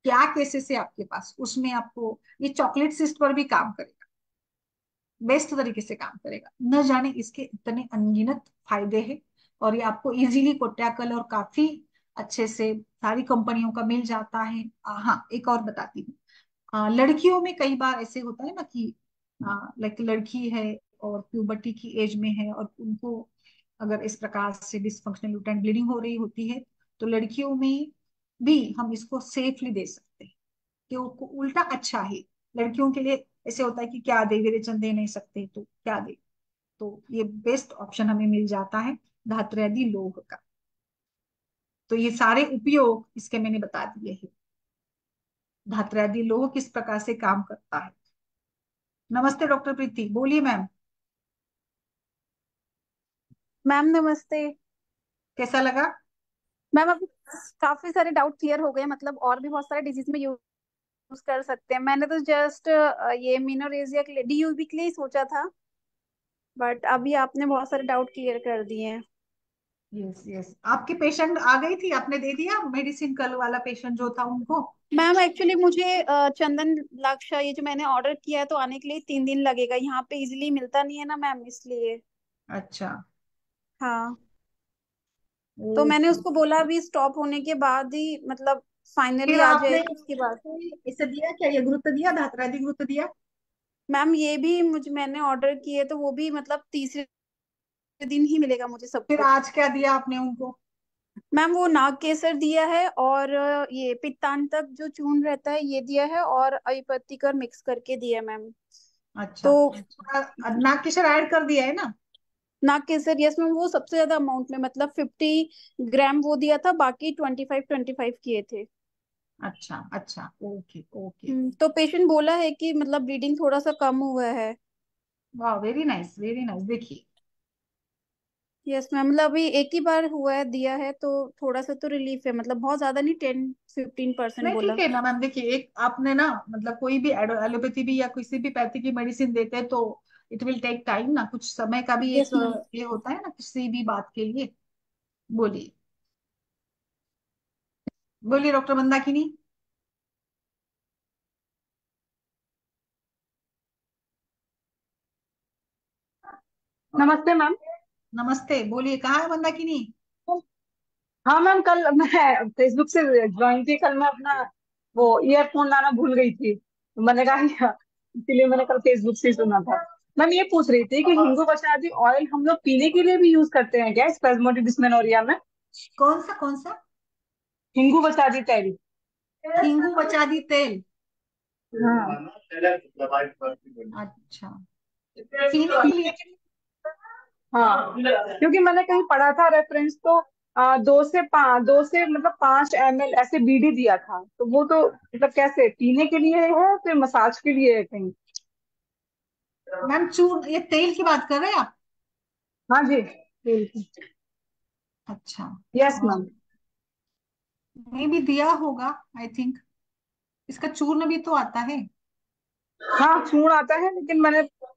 A: क्या केसेस है आपके पास, उसमें आपको ये चॉकलेट सिस्ट पर भी काम करेगा, बेस्ट तरीके से काम करेगा। न जाने इसके इतने अनगिनत फायदे हैं, और ये आपको इजीली कोट्याकल और काफी अच्छे से सारी कंपनियों का मिल जाता है। हाँ, एक और बताती हूँ। लड़कियों में कई बार ऐसे होता है ना कि लाइक लड़की है और प्यूबर्टी की एज में है, और उनको अगर इस प्रकार से डिसफंक्शनल यूट्राइन ब्लीडिंग हो रही होती है, तो लड़कियों में भी हम इसको सेफली दे सकते हैं। कि वो उल्टा अच्छा है लड़कियों के लिए। ऐसे होता है कि क्या दे, विरेचन दे नहीं सकते तो क्या दे, तो ये बेस्ट ऑप्शन हमें मिल जाता है धात्र्यादि लोह का। तो ये सारे उपयोग इसके मैंने बता दिए हैं। धात्र्यादि लोह किस प्रकार से काम करता है। नमस्ते डॉक्टर प्रीति, बोलिए मैम।
B: मैम नमस्ते।
A: कैसा लगा।
B: मैम अब काफी सारे डाउट क्लियर हो गए, मतलब और भी बहुत सारे डिजीज में यूज कर सकते हैं। मैंने तो जस्ट ये मीनोरेजिया के लिए, डीयूबी के लिए ही सोचा था, बट अभी आपने बहुत सारे डाउट क्लियर कर दिए हैं।
A: यस यस, आपकी पेशेंट आ गई थी, आपने दे दिया मेडिसिन, कल वाला पेशेंट जो था उनको।
B: मैम एक्चुअली मुझे चंदन लाक्षा ये जो मैंने ऑर्डर किया है तो आने के लिए 3 दिन लगेगा। यहाँ पे इजीली मिलता नहीं है ना मैम, इसलिए।
A: अच्छा।
B: हाँ, तो मैंने
A: ओके।
B: उसको बोला अभी स्टॉप होने के बाद ही, मतलब फाइनली
A: फिर
B: आ
A: आपने
B: जाएगी उसके बाद।
A: इसे दिया क्या, ये गुरुत्व दिया, धात्र्यादि गुरुत्व दिया।
B: मैम ये भी मुझे, मैंने ऑर्डर किए तो वो भी मतलब तीसरे दिन ही मिलेगा मुझे सब
A: फिर
B: कुछ।
A: आज क्या दिया आपने उनको।
B: मैम वो नाग केसर दिया है, और ये पित्तांतक जो चूर्ण रहता है ये दिया है, और अयुपतिकर मिक्स करके दिया है मैम।
A: अच्छा,
B: तो
A: नागकेशर ऐड कर दिया है ना।
B: नाग केसर, यस मैम, वो सबसे ज्यादा अमाउंट में, मतलब 50 ग्राम वो दिया था, बाकी 25-25 किए थे।
A: अच्छा अच्छा, ओके ओके।
B: तो पेशेंट बोला है कि मतलब ब्लीडिंग थोड़ा सा कम हुआ है।
A: वाह, वेरी नाइस वेरी नाइस। देखिए,
B: यस मैम, मतलब अभी एक ही बार हुआ है, दिया है तो थोड़ा सा तो रिलीफ है, मतलब बहुत ज्यादा नहीं, 10-15%
A: नहीं
B: बोला।
A: ठीक है ना मैम। देखिए, एक आपने ना मतलब कोई भी एलोपैथी भी या किसी भी पैथी की मेडिसिन देते हैं तो इट विल टेक टाइम ना, कुछ समय का भी एक
B: यस मैम।
A: ये होता है ना किसी भी बात के लिए। बोलिए, बोलिए डॉक्टर मंदाकिनी।
C: नमस्ते मैम।
A: नमस्ते, बोलिए, कहाँ है मंदाकिनी।
C: हाँ मैम, कल मैं फेसबुक से ज्वाइन थी। कल मैं अपना वो ईयरफोन लाना भूल गई थी, तो मैंने कहा इसीलिए मैंने कल फेसबुक से ही सुना था। मैम ये पूछ रही थी कि हिंगू बचाती ऑयल हम लोग पीने के लिए भी यूज करते हैं क्या स्पेज्मोडिक डिस्मेनोरिया में?
A: कौन सा कौन सा।
C: हिंगू बचाती तेल।
A: हिंगू बचादी तेल।
C: हाँ।
A: अच्छा, पीने के लिए।
C: हाँ, क्योंकि मैंने कहीं पढ़ा था रेफरेंस, तो दो से मतलब 5 ml ऐसे बीडी दिया था, तो वो तो मतलब कैसे पीने के लिए है फिर मसाज के लिए है कहीं?
A: मैम चूर्ण, ये तेल की बात कर रहे हैं आप?
C: हाँ जी, बिल्कुल।
A: अच्छा।
C: Yes ma'am.
A: मे भी दिया होगा, आई थिंक। इसका चूर्ण भी तो आता है।
C: हाँ चूर्ण आता है, लेकिन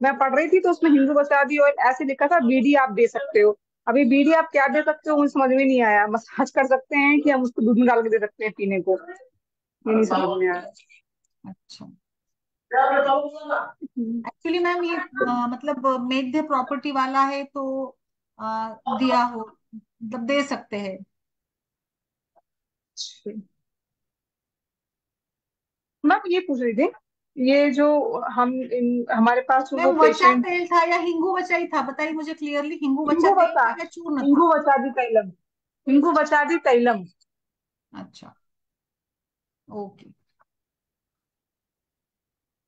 C: मैं पढ़ रही थी तो उसमें हिंदू बचादी ऑयल ऐसे लिखा था, बीडी आप दे सकते हो। अभी बीडी आप क्या दे सकते हो मुझे समझ में नहीं आया, मसाज कर सकते हैं कि हम उसको दूध में डाल के दे सकते हैं पीने को, ये नहीं समझ में आया।
A: अच्छा।
C: हम्म।
A: एक्चुअली मैम ये मतलब मेक द प्रॉपर्टी वाला है तो दिया हो, मतलब दे सकते हैं।
C: मैम ये पूछ रही थी, ये जो हमारे पास जो वो
A: मैम वचा
C: पेशेंट।
A: तेल था या हिंगू वचा ही था, बताइए मुझे क्लियरली, हिंगू वचा
C: हिंगू
A: तेल
C: बचा
A: था या चूर्ण था?
C: हिंगू बचादी तैलम। हिंगू बचादी तैलम।
A: अच्छा। ओके।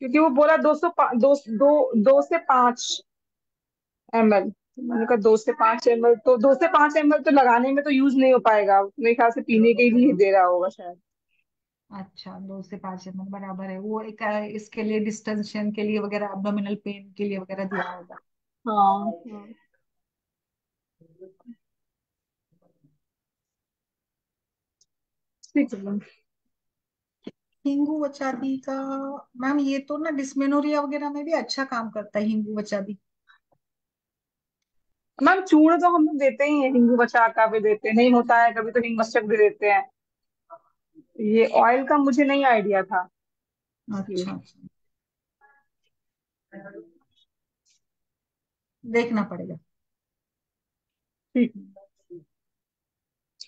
C: क्योंकि वो बोला 200 दो से 5 ml। मैंने कहा 2 से 5 ml, तो 2 से 5 ml तो लगाने में तो यूज नहीं हो पाएगा, मेरे ख्याल से पीने के लिए ही दे रहा होगा शायद।
A: अच्छा, 2 से 5 ml बराबर है, वो एक इसके लिए डिस्टेंशन के लिए वगैरह, एब्डोमिनल पेन के लिए वगैरह दिया होगा।
C: हाँ हाँ। ठीक है मैम।
A: हिंगू वचादी का मैम, ये तो ना डिस्मेनोरिया वगैरह में भी अच्छा काम करता है हिंगू वचादी।
C: मैम चूर्ण तो हम लोग देते ही हैं, हिंगू बचा का भी देते हैं, नहीं होता है कभी तो हिंग मस्टक भी देते हैं। ये ऑयल का मुझे नहीं आइडिया था इसलिए।
A: अच्छा अच्छा, देखना पड़ेगा।
C: ठीक है।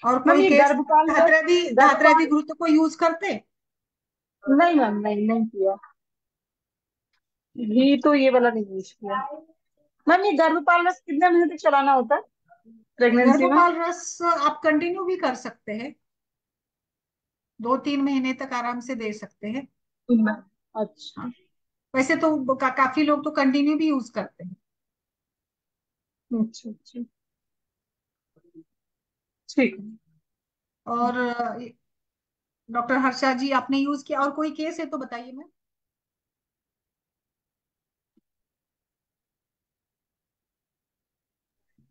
A: और
C: मैम
A: कोई
C: ये
A: केस
C: गर्भकाल रस
A: धात्रेदी धात्रेदी
C: गर्भकाल
A: घृत को यूज करते?
C: नहीं मैम, नहीं नहीं किया। घी तो ये वाला नहीं यूज किया। मैम ये गर्भकाल रस कितने महीने तक चलाना होता है प्रेगनेंसी में?
A: गर्भपाल रस आप कंटिन्यू भी कर सकते हैं, 2-3 महीने तक आराम से दे सकते हैं।
C: मैम
A: हाँ,
C: अच्छा।
A: वैसे तो काफी लोग तो कंटिन्यू भी यूज करते हैं।
C: अच्छा अच्छा। ठीक है।
A: और डॉक्टर हर्षा जी, आपने यूज किया? और कोई केस है तो बताइए मैम।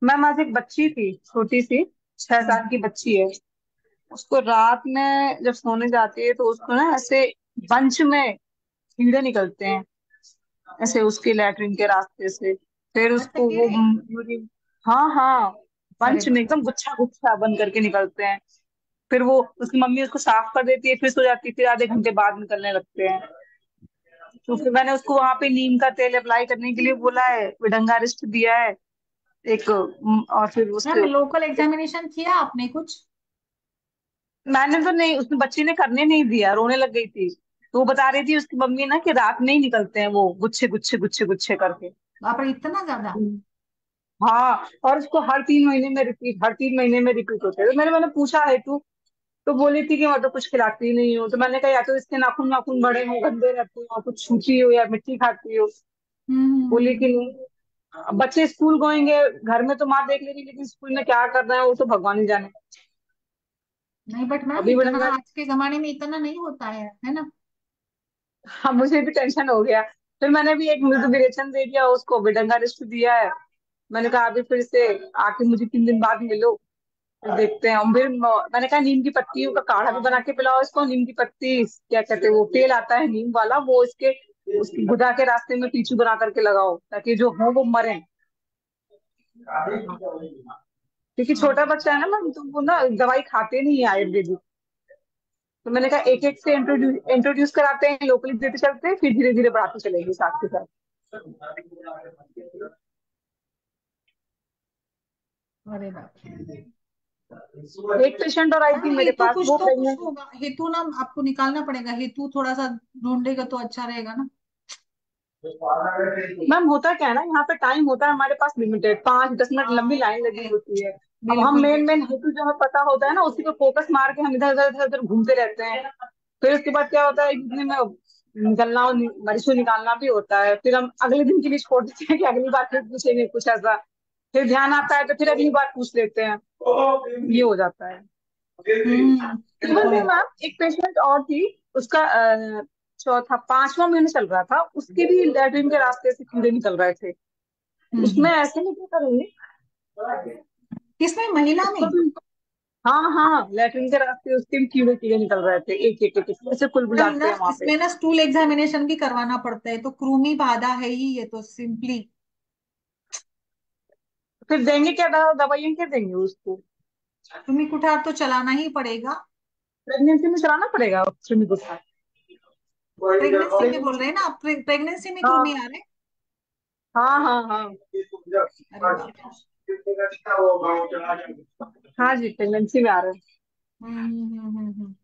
C: मैम आज एक बच्ची थी, छोटी सी, 6 साल की बच्ची है। उसको रात में जब सोने जाती है तो उसको ना ऐसे बंच में कीड़े निकलते हैं, ऐसे उसके लैट्रिन के रास्ते से। फिर
A: अच्छा,
C: उसको वो
A: कीड़े?
C: हाँ हाँ,
A: अरे
C: बंच में
A: बाप।
C: एकदम गुच्छा गुच्छा बन करके निकलते हैं। फिर वो उसकी मम्मी उसको साफ कर देती है, फिर सो जाती है, फिर आधे घंटे बाद निकलने लगते हैं। तो फिर मैंने उसको वहां पे नीम का तेल अप्लाई करने के लिए बोला है, विडंगा रिस्ट दिया है एक, और फिर
A: मैम
C: उसके
A: लोकल एग्जामिनेशन किया आपने कुछ?
C: मैंने तो नहीं, उसने बच्ची ने करने नहीं दिया, रोने लग गई थी। तो वो बता रही थी उसकी मम्मी ना कि रात में ही निकलते हैं वो गुच्छे गुच्छे गुच्छे गुच्छे करके।
A: बाप रे, इतना ज्यादा?
C: हाँ, और उसको हर 3 महीने में रिपीट होते हैं। तो मैंने पूछा है तू, तो बोली थी कि मैं तो कुछ खिलाती नहीं हूँ। तो मैंने कहा या तो इसके नाखून नाखून बड़े हो, गंदे रहते हो, कुछ छूती हो या मिट्टी खाती हो। बोली कि
A: हम्म।
C: नहीं। अब बच्चे स्कूल गोएंगे, घर में तो माँ देख लेगी, लेकिन स्कूल में क्या कर रहा है वो तो भगवान ही जाने।
A: नहीं बट मैम,
C: अभी
A: इतना
C: बड़ा।
A: आज के जमाने में इतना नहीं होता है ना?
C: हाँ मुझे भी टेंशन हो गया। फिर मैंने भी एक मृदु विरेचन दे दिया उसको, विडंगा रिस्ट दिया है। मैंने कहा अभी फिर से आके मुझे 3 दिन बाद मिलो, फिर देखते हैं। और फिर मैंने कहा नीम की पत्तियों का काढ़ा भी बना के पिलाओ इसको। नीम की पत्ती क्या कहते हैं, वो तेल आता है नीम वाला, वो इसके उसकी गुदा के रास्ते में पीछू बना करके लगाओ, ताकि जो हो वो मरे।
A: हाँ
C: क्योंकि
A: हाँ।
C: छोटा बच्चा है ना मैम, तो वो ना दवाई खाते नहीं है आयुर्वेदिक। तो मैंने कहा एक एक से इंट्रोड्यूस कराते हैं, लोकली देते चलते हैं, फिर धीरे धीरे बढ़ाते चलेंगे साथ के साथ।
A: अरे बाप रे।
C: एक पेशेंट और आई
A: मैम
C: थी मेरे
A: हेतु
C: पास,
A: कुछ
C: वो
A: तो कुछ
C: प्रेग्नेंट।
A: होगा, हेतु ना आपको निकालना पड़ेगा, हेतु थोड़ा सा ढूंढेगा तो अच्छा रहेगा ना।
C: मैम होता क्या है ना, यहाँ पे टाइम होता है हमारे पास लिमिटेड, 5-10 मिनट
A: हाँ
C: लंबी
A: वो
C: लाइन
A: तो
C: लगी
A: है।
C: होती है। अब हम
A: बिल्कुल
C: मेन मेन
A: बिल्कुल।
C: हेतु जो हमें पता होता है ना, उसी पे फोकस मार के हम इधर उधर इधर उधर घूमते रहते हैं। फिर उसके बाद क्या होता है, इतने में निकलना, मरीज को निकालना भी होता है, फिर हम अगले दिन के लिए छोड़ देते हैं कि अगली बार फिर पूछेंगे कुछ ऐसा। फिर ध्यान आता है तो फिर अगली बार पूछ लेते हैं। ये हो जाता है। इवन में
A: बिल्कुल।
C: मैम एक पेशेंट और थी, उसका चौथा पांचवा महीने चल रहा था, उसके भी लैट्रिन के रास्ते से कीड़े निकल रहे थे।
A: हम्म।
C: उसमें ऐसे नहीं क्या करेंगे?
A: किसमें, महिला
C: उसको
A: में?
C: भी, हाँ हाँ, लैट्रिन के रास्ते उसके भी कीड़े कीड़े निकल रहे थे, एक एक एक एक, ऐसे कुल
A: मैम
C: बुलाते
A: ना
C: हैं वहां पे।
A: इसमें ना स्टूल एग्जामिनेशन भी करवाना पड़ता है, तो कृमि बाधा है ही ये तो सिंपली।
C: फिर देंगे क्या, दवाइयाँ क्या देंगे उसको?
A: कृमि कुठार तो चलाना ही पड़ेगा।
C: प्रेगनेंसी में चलाना पड़ेगा श्रीमी को साथ?
A: प्रेगनेंसी में बोल
C: प्रेगनेंसी,
A: रहे हैं ना आप, प्रेगनेंसी में कृमि
C: हाँ
A: आ रहे हैं?
C: हाँ हाँ हाँ।
A: अरे बाप रे।
C: हाँ जी, प्रेगनेंसी में आ रहे हैं।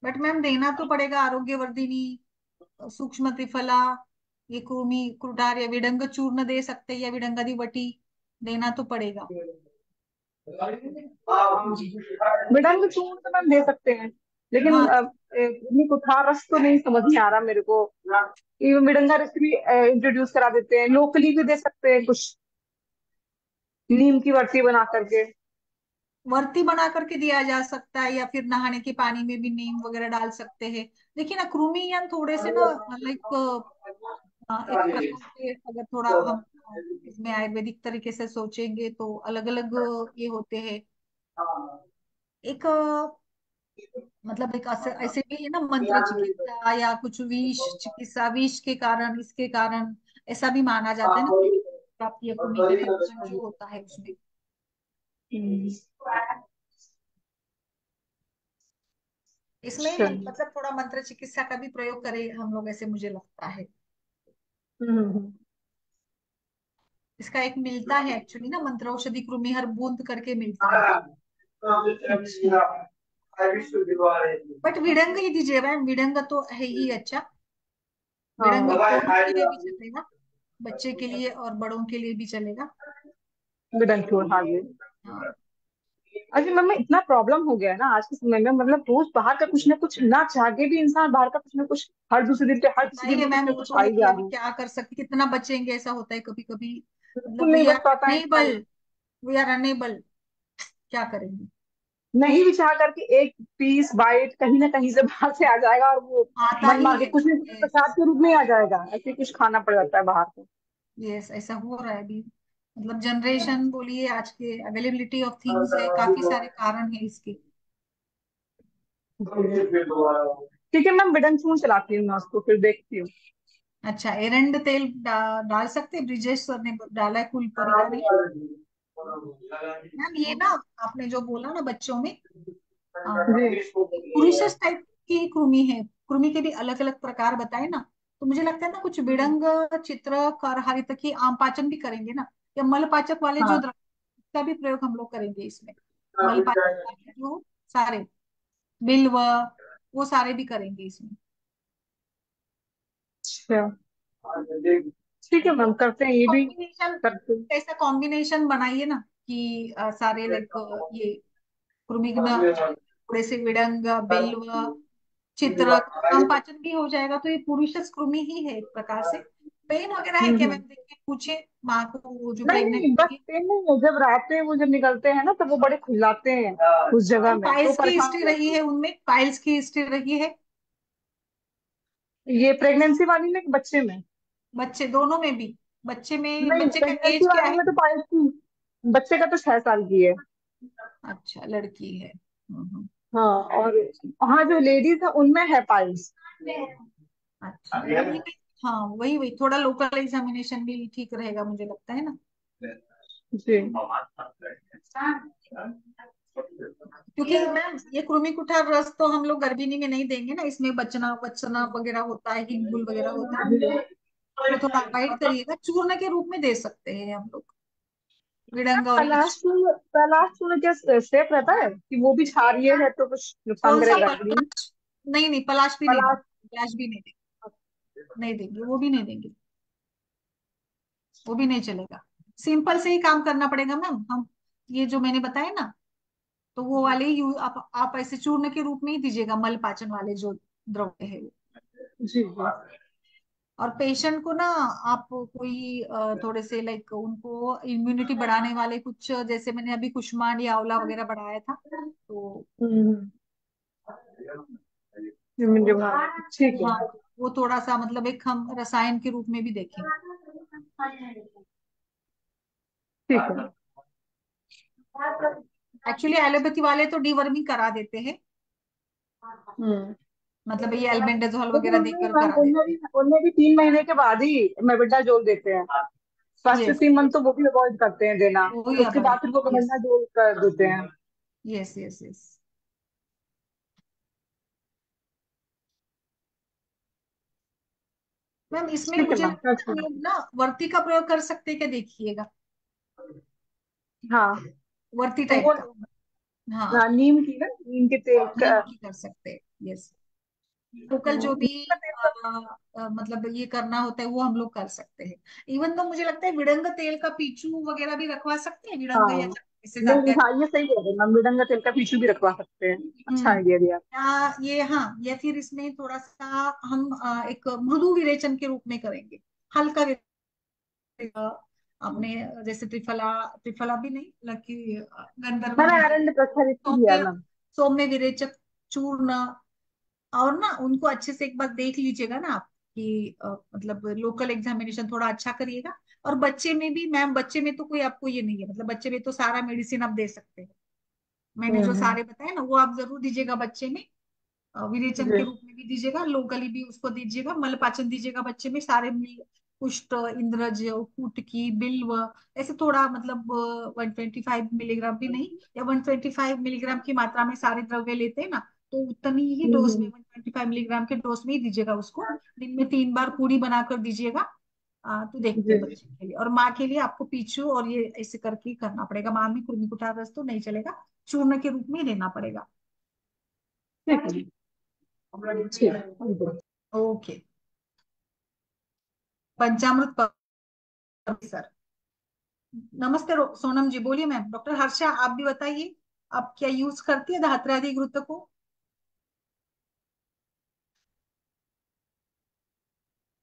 A: बट मैम देना तो पड़ेगा आरोग्यवर्धिनी, सूक्ष्म त्रिफला, ये कृमि कुठार या विडंग चूर्ण दे सकते हैं, या विडंगादी वटी देना तो पड़ेगा।
C: मिडंग चूर्ण तो मैम दे सकते हैं, लेकिन
A: हाँ।
C: कुठार रस तो नहीं समझ में आ रहा मेरे को। ये मिडंगा रस भी इंट्रोड्यूस करा देते हैं, लोकली भी दे सकते हैं कुछ, नीम की वर्ती बना करके।
A: वर्ती बना करके दिया जा सकता है, या फिर नहाने के पानी में भी नीम वगैरह डाल सकते हैं। देखिए ना, कृमियान थोड़े से ना, लाइक एक प्रकार के, अगर थोड़ा हम इसमें आयुर्वेदिक तरीके से सोचेंगे तो अलग अलग ये होते हैं। एक मतलब एक ऐसे ऐसे भी है ना, मंत्र चिकित्सा या कुछ विष चिकित्सा, विष के कारण, इसके कारण ऐसा भी माना जाता है ना, प्राप्ति या कृमि के नियंत्रण जो होता है उसमें।
C: हम्म,
A: इसमें
C: अच्छा।
A: मतलब थोड़ा मंत्र चिकित्सा का भी प्रयोग करें हम लोग, ऐसे मुझे लगता है। इसका एक मिलता है एक्चुअली ना, मंत्र औषधि कृमि हर बूंद करके मिलता है।
C: अच्छा।
A: बट विडंग ही दीजिए मैम, विडंग तो है ही अच्छा। विडंग
C: हाँ,
A: दोनों के लिए भी चलेगा, बच्चे के लिए और बड़ों के लिए भी चलेगा।
C: मिडंग चूर्ण, हाँ जी।
A: हाँ।
C: अच्छा मैम, इतना प्रॉब्लम हो गया है ना आज के समय में, मतलब रोज बाहर का कुछ ना कुछ, ना चाह के भी इंसान बाहर का कुछ ना कुछ, हर दूसरे दिन पे, हर तीसरे दिन
A: बताइए
C: पे कुछ
A: मैम,
C: ना
A: वो
C: कुछ
A: तो
C: आ
A: है
C: ही
A: ही,
C: जा
A: अभी
C: रहा है।
A: क्या कर सकते, कितना बचेंगे, ऐसा होता है कभी कभी।
C: बिल्कुल
A: मतलब
C: नहीं
A: वी आर
C: बच पाता है इंसान।
A: अनेबल, वी आर अनेबल, क्या करेंगे।
C: नहीं भी चाह करके एक पीस बाइट कहीं ना कहीं से बाहर से आ जाएगा, और वो
A: आता
C: मन
A: ही
C: मार के
A: है।
C: कुछ ना कुछ प्रसाद के रूप में आ जाएगा, ऐसे कुछ खाना पड़ जाता है बाहर से।
A: यस, ऐसा हो रहा है अभी। मतलब जनरेशन बोलिए, आज के अवेलेबिलिटी ऑफ थिंग्स है, काफी सारे कारण है इसके।
C: ठीक है मैम, बिडन चूर्ण चलाती हूँ मैं उसको, फिर देखती हूँ।
A: अच्छा, एरंड तेल डाल सकते हैं, ब्रिजेश सर ने डाला है, कुल परिका ने। मैम ये ना, आपने जो बोला ना बच्चों में,
C: जी।
A: पुरुषस टाइप की कृमि है, कृमि के भी अलग अलग प्रकार बताए ना, तो मुझे लगता है ना कुछ विडंग, चित्र, कर, हरितकी, आम पाचन भी करेंगे ना, या मल पाचक वाले जो
C: हाँ।
A: द्रव्य, का भी प्रयोग हम लोग करेंगे इसमें। मल पाचक वाले जो सारे, बिल्व, वो सारे भी करेंगे इसमें।
C: अच्छा, ठीक है मैम, करते हैं ये भी।
A: कॉम्बिनेशन,
C: करते
A: ऐसा कॉम्बिनेशन बनाइए ना कि सारे लाइक ये कृमिघ्न, थोड़े से विडंग, बिल्व, चित्र, आम पाचन भी हो जाएगा, तो ये पुरुषस कृमि ही है एक प्रकार से। पेन वगैरह है क्या
C: हम्म।
A: मैम, देखिए पूछे माँ को, वो जो
C: नहीं
A: प्रेग्नेंट
C: नहीं, बस
A: होगी।
C: पेन नहीं है, जब रात में वो जब निकलते हैं ना, तब वो बड़े खुलाते हैं उस जगह
A: मैम
C: में, तो
A: पाइल्स की
C: परेशान हो
A: हिस्ट्री रही
C: जाती
A: है उनमें, पाइल्स की हिस्ट्री रही है।
C: है। ये प्रेगनेंसी वाली में कि बच्चे में?
A: बच्चे दोनों में भी, बच्चे में,
C: नहीं,
A: बच्चे का
C: प्रेगनेंसी
A: एज क्या
C: वाली
A: है?
C: में तो पायल्स की, बच्चे का तो 6 साल की है।
A: अच्छा, लड़की है।
C: हाँ, और हाँ, जो लेडीज है उनमें है पाइल्स।
A: अच्छा, वही, हाँ वही वही, थोड़ा लोकल एग्जामिनेशन भी ठीक रहेगा मुझे लगता है ना।
C: जी।
A: क्योंकि मैम ये कृमि कुठार रस तो हम लोग गर्भिणी में नहीं देंगे ना, इसमें बचना बचना वगैरह होता है, हिंगुल वगैरह होता है, वो थोड़ा अवॉइड करिएगा, चूर्ण के रूप में दे सकते हैं हम लोग, विडंगा और ये
C: कैलाश चूर्ण क्या सेफ रहता है कि वो भी क्षारीय है तो कुछ नुकसान
A: कौन सा
C: करेगा कि नहीं?
A: पलाश? नहीं नहीं, पलाश भी नहीं देंगे,
C: कैलाश।
A: पलाश भी नहीं देंगे, नहीं देंगे, वो भी नहीं देंगे, वो भी नहीं चलेगा। सिंपल से ही काम करना पड़ेगा मैम, हम ये जो मैंने बताया ना, तो वो वाले ही आप ऐसे चूर्ण के रूप में ही दीजिएगा, मल पाचन वाले जो द्रव्य है वो।
C: जी जी।
A: और पेशेंट को ना आप कोई थोड़े से लाइक उनको इम्यूनिटी बढ़ाने वाले कुछ, जैसे मैंने अभी कुष्मांड या आंवला वगैरह बढ़ाया था, तो
C: हम्म। ठीक
A: हाँ
C: है।
A: वो थोड़ा सा मतलब एक हम रसायन के रूप में भी देखेंगे।
C: ठीक है।
A: एक्चुअली एलोपैथी वाले तो डीवर्मिंग करा देते हैं,
C: हम्म।
A: मतलब ये एल्बेंडाजोल
C: लेकिन
A: वगैरह
C: उनमें
A: देकर
C: मैम
A: करा देते हैं।
C: उनमें भी 3 महीने के बाद ही मेबेंडाजोल देते हैं। फर्स्ट
A: यस,
C: 3 मंथ तो वो भी अवॉइड करते हैं देना।
A: वो ही
C: उसके बाद
A: अवॉइड
C: फिर वो
A: करते। यस,
C: मेबेंडाजोल कर देते हैं।
A: Yes, yes, yes. मैम इसमें
C: ठीक है
A: मुझे
C: मैम,
A: लगता है लोग ना वर्ती का प्रयोग कर सकते हैं क्या, देखिएगा,
C: हाँ।
A: वर्ती
C: तो
A: टाइप
C: वो
A: का। हाँ,
C: हाँ, नीम की ना, नीम के तेल का।
A: नीम की कर सकते हैं। यस, लोकल जो भी
C: नीम का तेल का।
A: मतलब ये करना होता है वो हम लोग कर सकते हैं। इवन तो मुझे लगता है विडंग तेल का पीछू वगैरह भी रखवा सकते हैं, विडंग या
C: हाँ,
A: इससे
C: नहीं,
A: जाते हैं।
C: हाँ, ये सही कह रहे हैं मैम, मिडंगा तेल का टिश्यू भी रखवा सकते हैं। अच्छा
A: हम्म।
C: आइडिया दिया।
A: या ये, हाँ, या फिर इसमें थोड़ा सा हम एक मृदु विरेचन के रूप में करेंगे, हल्का आपने जैसे त्रिफला, त्रिफला भी नहीं, लकी गंधर्व
C: मैंने
A: घृत,
C: आयरन प्रस्थापित किया
A: सौम्य,
C: मैम।
A: सौम्य विरेचक चूर्ण। और ना उनको अच्छे से एक बार देख लीजिएगा ना आप कि मतलब लोकल एग्जामिनेशन थोड़ा अच्छा करिएगा। और बच्चे में भी मैम, बच्चे में तो कोई आपको ये नहीं है, मतलब बच्चे में तो सारा मेडिसिन आप दे सकते हैं, मैंने जो
C: हम्म।
A: सारे बताए ना वो आप जरूर दीजिएगा बच्चे में। विरेचन
C: जी।
A: के रूप में भी दीजिएगा, लोकली भी उसको दीजिएगा, मलपाचन दीजिएगा बच्चे में, सारे मिल, कुष्ठ, इंद्रज, कुटकी, बिल्व, ऐसे थोड़ा मतलब 125 मिलीग्राम भी नहीं, या 125 मिलीग्राम की मात्रा में सारे द्रव्य लेते हैं ना, तो उतनी ही डोज में, 125 मिलीग्राम के डोज में ही दीजिएगा उसको। दिन में 3 बार पूरी बनाकर दीजिएगा। तो देखते
C: जी।
A: हैं बच्चे के लिए। और माँ के लिए आपको पीछू और ये ऐसे करके ही करना पड़ेगा, माँ में कुर्मी कुठार रस तो नहीं चलेगा, चूर्ण के रूप में ही लेना पड़ेगा।
C: ठीक है। ठीक।
A: ओके। पंचामृत सर। नमस्ते सोनम जी, बोलिए मैम। डॉक्टर हर्षा आप भी बताइए, आप क्या यूज करती है धात्र्यादि घृत को?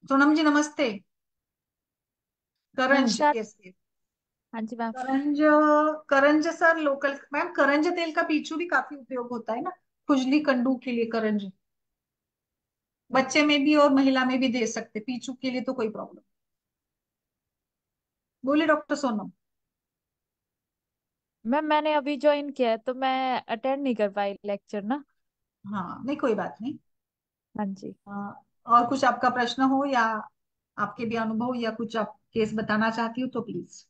A: सोनम जी नमस्ते। करंज,
B: नमस्कार।
A: Yes yes.
B: हाँ जी मैम।
A: करंज, करंज सर लोकल मैम, करंज तेल का पीछू भी काफी उपयोग होता है ना, खुजली कंडू के लिए करंज, बच्चे में भी और महिला में भी दे सकते, पीछू के लिए तो कोई प्रॉब्लम। बोलिए डॉक्टर सोनम।
D: मैम मैंने अभी ज्वाइन किया है तो मैं अटेंड नहीं कर पाई लेक्चर ना।
A: हाँ नहीं, कोई बात नहीं।
D: हाँ जी।
A: और कुछ आपका प्रश्न हो या आपके भी अनुभव या कुछ आप केस बताना चाहती हो तो प्लीज।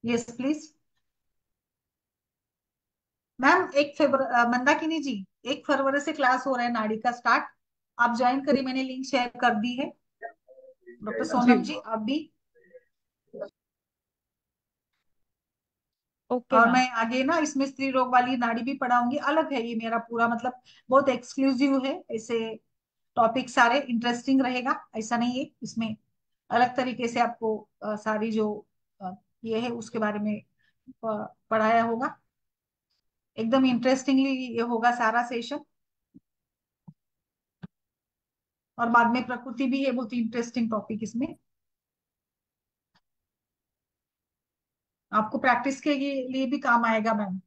A: Yes please. मैम 1 फरवरी, मंदाकिनी जी, 1 फरवरी से क्लास हो रहा है नाड़ी का स्टार्ट, आप ज्वाइन करिए, मैंने लिंक शेयर कर दी है। डॉक्टर
C: जी।
A: सोनम जी आप भी।
D: ओके
A: और
D: मैम।
A: मैं आगे ना इसमें स्त्री रोग वाली नाड़ी भी पढ़ाऊंगी, अलग है ये मेरा पूरा, मतलब बहुत एक्सक्लूसिव है, ऐसे टॉपिक सारे इंटरेस्टिंग रहेगा, ऐसा नहीं है इसमें, अलग तरीके से आपको सारी जो ये है उसके बारे में पढ़ाया होगा, एकदम इंटरेस्टिंगली ये होगा सारा सेशन। और बाद में प्रकृति भी है, बहुत इंटरेस्टिंग टॉपिक इसमें, आपको प्रैक्टिस के लिए भी काम आएगा मैम।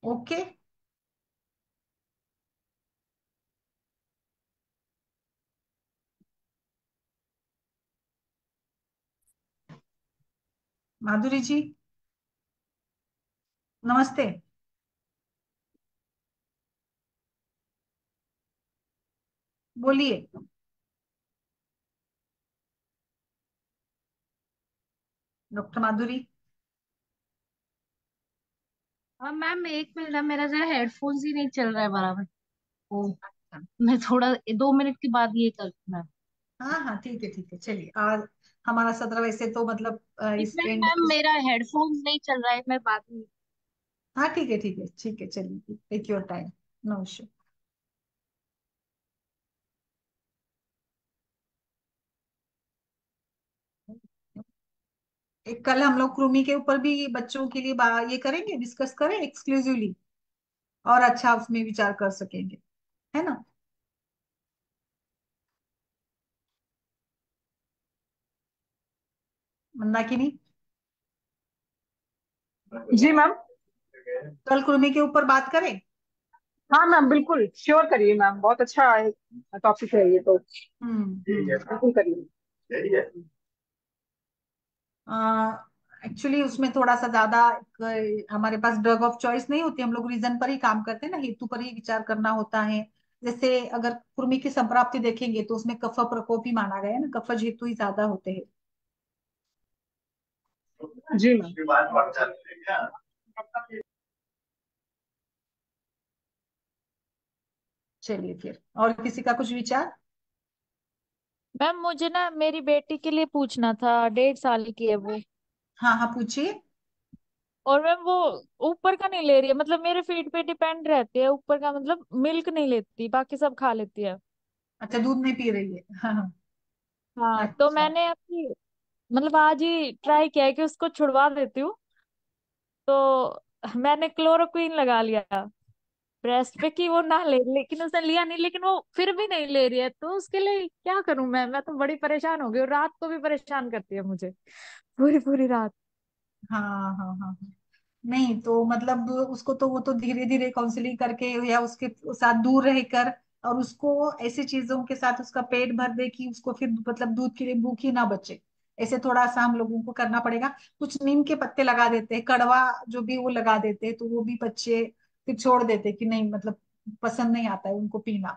A: ओके। माधुरी जी नमस्ते। बोलिए डॉक्टर माधुरी।
E: हाँ मैम, एक मिनट, मेरा जो हेडफोन्स ही नहीं चल रहा है बराबर। ओ, मैं थोड़ा 2 मिनट के बाद ये करती हूँ मैम।
A: हाँ हाँ ठीक है, ठीक है, चलिए आज हमारा सत्र वैसे तो मतलब
E: एक
A: इस
E: मिनट
A: एंड
E: मैम,
A: इस,
E: मेरा हेडफोन्स नहीं चल रहा है, मैं बाद में।
A: हाँ ठीक है, ठीक है, ठीक है, चलिए, take your time, no issue. एक कल हम लोग कृमि के ऊपर भी बच्चों के लिए ये करेंगे, डिस्कस करें एक्सक्लूसिवली, और अच्छा उसमें विचार कर सकेंगे, है ना। मंदाकिनी,
C: जी मैम।
A: कल कृमि के ऊपर बात करें।
C: हाँ मैम, बिल्कुल श्योर करिए मैम, बहुत अच्छा टॉपिक है ये तो।
A: हम्म।
C: बिल्कुल करिए।
A: एक्चुअली उसमें थोड़ा सा ज्यादा हमारे पास ड्रग ऑफ चॉइस नहीं होती, हम लोग रीजन पर ही काम करते हैं ना, हेतु पर ही विचार करना होता है। जैसे अगर कुर्मी की संप्राप्ति देखेंगे तो उसमें कफ प्रकोप ही माना गया है ना, कफज हेतु ही ज्यादा होते हैं।
C: जी मैम।
A: चलिए फिर, और किसी का कुछ विचार।
D: मैम मुझे ना मेरी बेटी के लिए पूछना था, 1.5 साल की है वो।
A: हाँ हाँ, पूछिए।
D: और मैम वो ऊपर का नहीं ले रही है, मतलब मेरे फीड पे डिपेंड रहती है, ऊपर का मतलब मिल्क नहीं लेती, बाकी सब खा लेती है।
A: अच्छा, दूध नहीं पी रही है, हाँ हाँ।
D: हाँ तो
A: अच्छा।
D: मैंने अभी मतलब आज ही ट्राई किया है कि उसको छुड़वा देती हूँ। तो मैंने क्लोरोक्वीन लगा लिया ब्रेस्ट पे कि वो ना ले, लेकिन उसने लिया नहीं, लेकिन वो फिर भी नहीं ले रही है, तो उसके लिए क्या करूं मैं तो बड़ी परेशान हो गई, और रात को भी परेशान करती है मुझे पूरी पूरी रात।
A: हाँ हाँ हाँ हाँ। नहीं तो मतलब उसको तो वो तो धीरे धीरे काउंसलिंग करके या उसके साथ दूर रहकर, और उसको ऐसी चीजों के साथ उसका पेट भर दे कि उसको फिर मतलब दूध के लिए भूख ही ना बचे। ऐसे थोड़ा सा हम लोगों को करना पड़ेगा। कुछ नीम के पत्ते लगा देते हैं, कड़वा जो भी वो लगा देते हैं, तो वो भी बच्चे फिर छोड़ देते हैं कि नहीं मतलब पसंद नहीं आता है उनको पीना।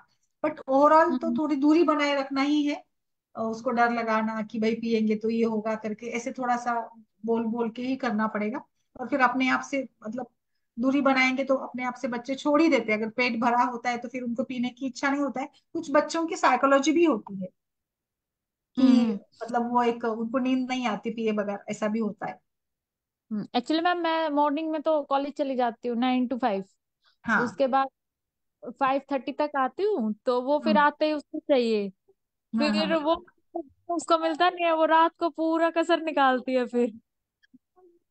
A: बट ओवरऑल तो
D: हम्म
A: थोड़ी दूरी बनाए रखना ही है। और उसको डर लगाना कि भाई पियेंगे तो ये होगा करके, ऐसे थोड़ा सा बोल बोल के ही करना पड़ेगा। और फिर अपने आप से मतलब दूरी बनाएंगे तो अपने आप से बच्चे छोड़ ही देते हैं। अगर पेट भरा होता है तो फिर उनको पीने की इच्छा नहीं होता है। कुछ बच्चों की साइकोलॉजी भी होती है कि
D: हम्म
A: मतलब वो एक उनको नींद नहीं आती पिए बगैर, ऐसा भी होता है।
D: एक्चुअली मैम मैं मॉर्निंग में तो कॉलेज चली जाती हूँ 9 to 5।
A: हाँ।
D: उसके बाद 5:30 तक आती हूँ, तो वो फिर
A: हम्म।
D: आते ही उसको चाहिए।
A: हाँ हाँ
D: फिर वो उसको मिलता नहीं है, वो रात को पूरा कसर निकालती है फिर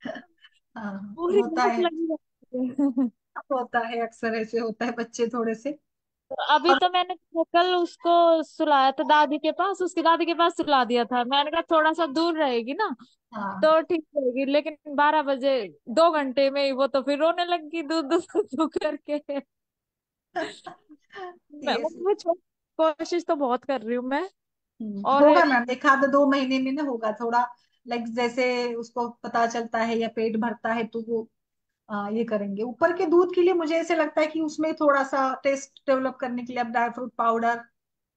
A: हाँ हाँ,
D: पूरी
A: होता
D: भूख
A: है।
D: लगी रहती है।
A: होता है, अक्सर ऐसे होता है बच्चे थोड़े से।
D: तो अभी
A: और
D: तो मैंने कल उसको सुलाया था दादी के पास, उसकी दादी के पास सुला दिया था, मैंने कहा थोड़ा सा दूर रहेगी ना
A: हाँ।
D: तो ठीक रहेगी, लेकिन 12 बजे 2 घंटे में ही वो तो फिर रोने लगी दूध दूध दूध करके। मैं
A: ये
D: मतलब कोशिश तो बहुत कर रही हूँ मैं। और
A: होगा मैम, एक आध दो महीने में ना होगा थोड़ा। लाइक जैसे उसको पता चलता है या पेट भरता है तो वो ये करेंगे। ऊपर के दूध के लिए मुझे ऐसे लगता है कि उसमें थोड़ा सा टेस्ट डेवलप करने के लिए अब ड्राई फ्रूट पाउडर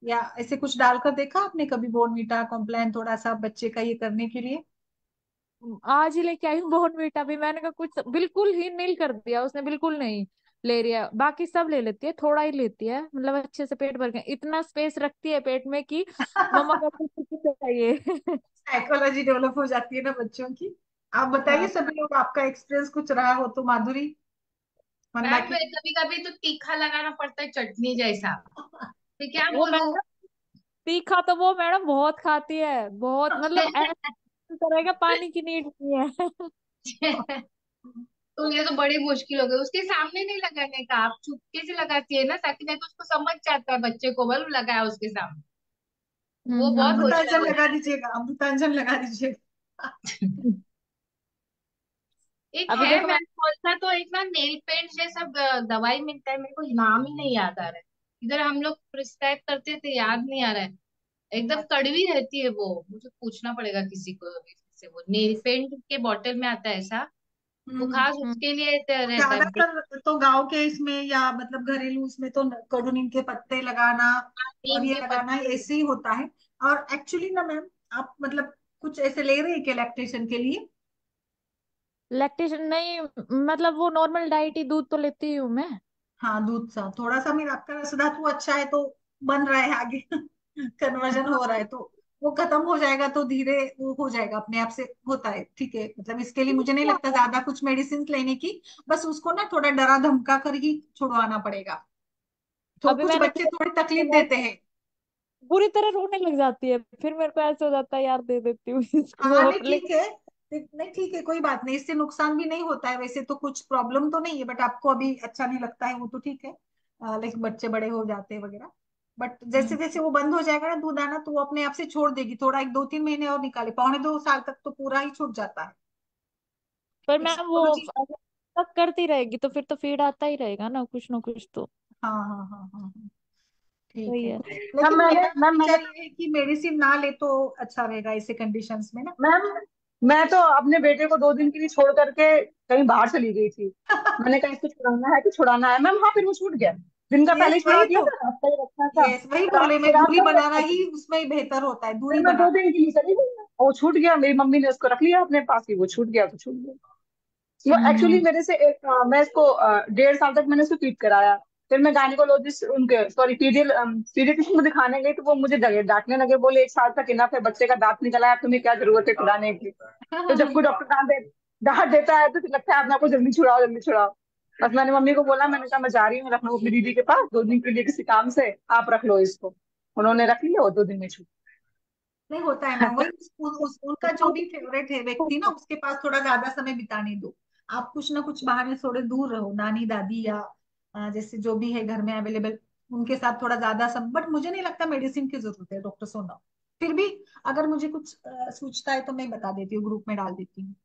A: या ऐसे कुछ डालकर देखा आपने कभी, बॉर्नवीटा कॉम्प्लान थोड़ा सा बच्चे का ये करने के लिए।
D: आज ही लेके आई हूँ बॉर्नवीटा भी, मैंने कहा कुछ बिल्कुल ही नील कर दिया उसने, बिल्कुल नहीं ले रही है, बाकी सब ले लेती है, थोड़ा ही लेती है, मतलब अच्छे से पेट भर के इतना स्पेस रखती है पेट में कि मम्मा को कुछ चाहिए।
A: साइकोलॉजी डेवलप हो जाती है ना बच्चों की। आप बताइए,
D: हाँ
A: सभी लोग आपका एक्सपीरियंस कुछ रहा हो तो, माधुरी,
E: मैम
A: मंदाकिनी।
E: कभी कभी तो तीखा लगाना पड़ता है चटनी जैसा। तो क्या
D: वो
E: बोलूं।
D: मैडम तीखा तो वो मैडम बहुत खाती है, बहुत मतलब ऐसा करेगा पानी की नीड नहीं है।
E: तो ये तो बड़ी मुश्किल हो गई, उसके सामने नहीं लगाने का, आप चुपके से लगाती है ना, ताकि नहीं तो उसको समझ जाता है बच्चे को, बल लगाया उसके सामने। वो बहुत
A: अमृतांजन
E: होशियार
A: लगा
E: होता
A: दीजिएगा, अमृतांजन लगा दीजिएगा।
E: है। एक
D: अभी
E: है
D: देखो मैं
E: मैम कौन सा, तो एक ना नेल पेंट जैसा दवाई मिलता है, मेरे को नाम ही नहीं याद आ रहा है। इधर हम लोग प्रिस्क्राइब करते थे, याद नहीं आ रहा है। एकदम कड़वी रहती है वो, मुझे पूछना पड़ेगा किसी को अभी से। वो नेल पेंट के बॉटल में आता है ऐसा, वो खास
D: हम्म,
E: उसके लिए रहता है।
A: ज्यादातर तो गांव के इसमें या मतलब घरेलू इसमें तो कड़ू नीम के पत्ते लगाना और
E: नीम
A: ये
E: के
A: लगाना
E: पत्ते।
A: ऐसे ही होता है। और एक्चुअली ना मैम, आप मतलब कुछ ऐसे ले रहे हैं क्या लैक्टेशन के लिए।
D: लैक्टेशन नहीं, मतलब वो नॉर्मल डाइट ही, दूध तो लेती हूँ मैं।
A: हाँ, दूध सा थोड़ा सा मेरा आपका रस धातु अच्छा है तो बन रहा है आगे। कन्वर्जन हो रहा है तो वो खत्म हो जाएगा तो धीरे वो हो जाएगा अपने आप से, होता है ठीक है। मतलब इसके लिए मुझे नहीं लगता ज्यादा कुछ मेडिसिन लेने की। बस उसको ना थोड़ा डरा धमका कर ही छुड़वाना पड़ेगा। तो
D: अभी
A: कुछ
D: मैंने
A: बच्चे थोड़ी तकलीफ देते हैं।
D: बुरी तरह रोने लग जाती है, फिर मेरे को ऐसे हो जाता है यार दे देती हूँ
A: हाँ
D: इसको,
A: नहीं ठीक
D: लेकिन
A: है। नहीं ठीक है, कोई बात नहीं, इससे नुकसान भी नहीं होता है, वैसे तो कुछ प्रॉब्लम तो नहीं है, बट आपको अभी अच्छा नहीं लगता है वो तो ठीक है। लाइक बच्चे बड़े हो जाते हैं वगैरह, बट जैसे
E: हम्म।
A: जैसे वो बंद हो जाएगा ना दूध आना, तो वो अपने आप से छोड़ देगी, थोड़ा एक 2-3 महीने और निकाले, 1.25 साल तक तो पूरा ही छूट जाता है।
D: पर
A: एक
D: मैम वो
A: साइकोलॉजी।
D: अगर तक करती रहेगी तो फिर तो फीड आता ही रहेगा ना, कुछ ना कुछ तो।
A: हाँ हाँ हाँ हाँ हाँ, ठीक
D: वही
A: है।
D: है।
C: मैम
A: लेकिन मेरा
C: मैंने
A: विचार ये है कि मेडिसिन ना ले तो अच्छा रहेगा ऐसे कंडीशंस में ना।
C: मैम मैं तो अपने बेटे को 2 दिन के लिए छोड़ करके कहीं बाहर चली गई थी। मैंने कहा इसको छुड़ाना है कि छुड़ाना है मैम, हाँ फिर वो छूट गया। दिन का पहले
A: यस
C: ही छुड़ा
A: वही
C: दिया
A: तो,
C: था, हफ्ता ही रखना था।
A: यस वही
C: रात
A: बोले, मैं
C: रात
A: दूरी
C: को ही
A: बनाना
C: रखना
A: ही
C: था।
A: उसमें ही बेहतर होता है,
C: फिर
A: दूरी
C: मैं दो
A: बनाना।
C: दिन के लिए चली गई, वो छूट गया, मेरी मम्मी ने उसको रख लिया अपने पास ही, वो छूट गया तो छूट गया। वो एक्चुअली
D: हम्म।
C: मेरे से मैं इसको 1.5 साल तक मैंने इसको ट्रीट कराया। फिर मैं गायनिकोलॉजिस्ट उनके सॉरी पीडियाट्रिशियन को दिखाने गई, तो वो मुझे डांटने लगे, बोले 1 साल तक इनफ है, बच्चे का दांत निकला है, तुम्हें क्या जरूरत है खिलाने की। तो जब कोई डॉक्टर डांट देता है तो फिर लगता है अपने आप को जल्दी छुड़ाओ जल्दी छुड़ाओ। बस मैंने मम्मी को बोला, मैंने कहा मैं जा रही हूँ लखनऊ अपनी दीदी के पास 2 दिन के लिए किसी काम से, आप रख लो इसको। उन्होंने रख लिया, वो 2 दिन में छूट।
A: नहीं होता है मैम, वही उनका जो भी फेवरेट है व्यक्ति ना, उसके पास थोड़ा ज्यादा समय बिताने दो। आप कुछ ना कुछ बहाने थोड़े दूर रहो, नानी दादी या जैसे जो भी है घर में अवेलेबल, उनके साथ थोड़ा ज्यादा समय। बट मुझे नहीं लगता मेडिसिन की जरूरत है डॉक्टर सोना। फिर भी अगर मुझे कुछ सूझता है तो मैं बता देती हूँ, ग्रुप में डाल देती हूँ।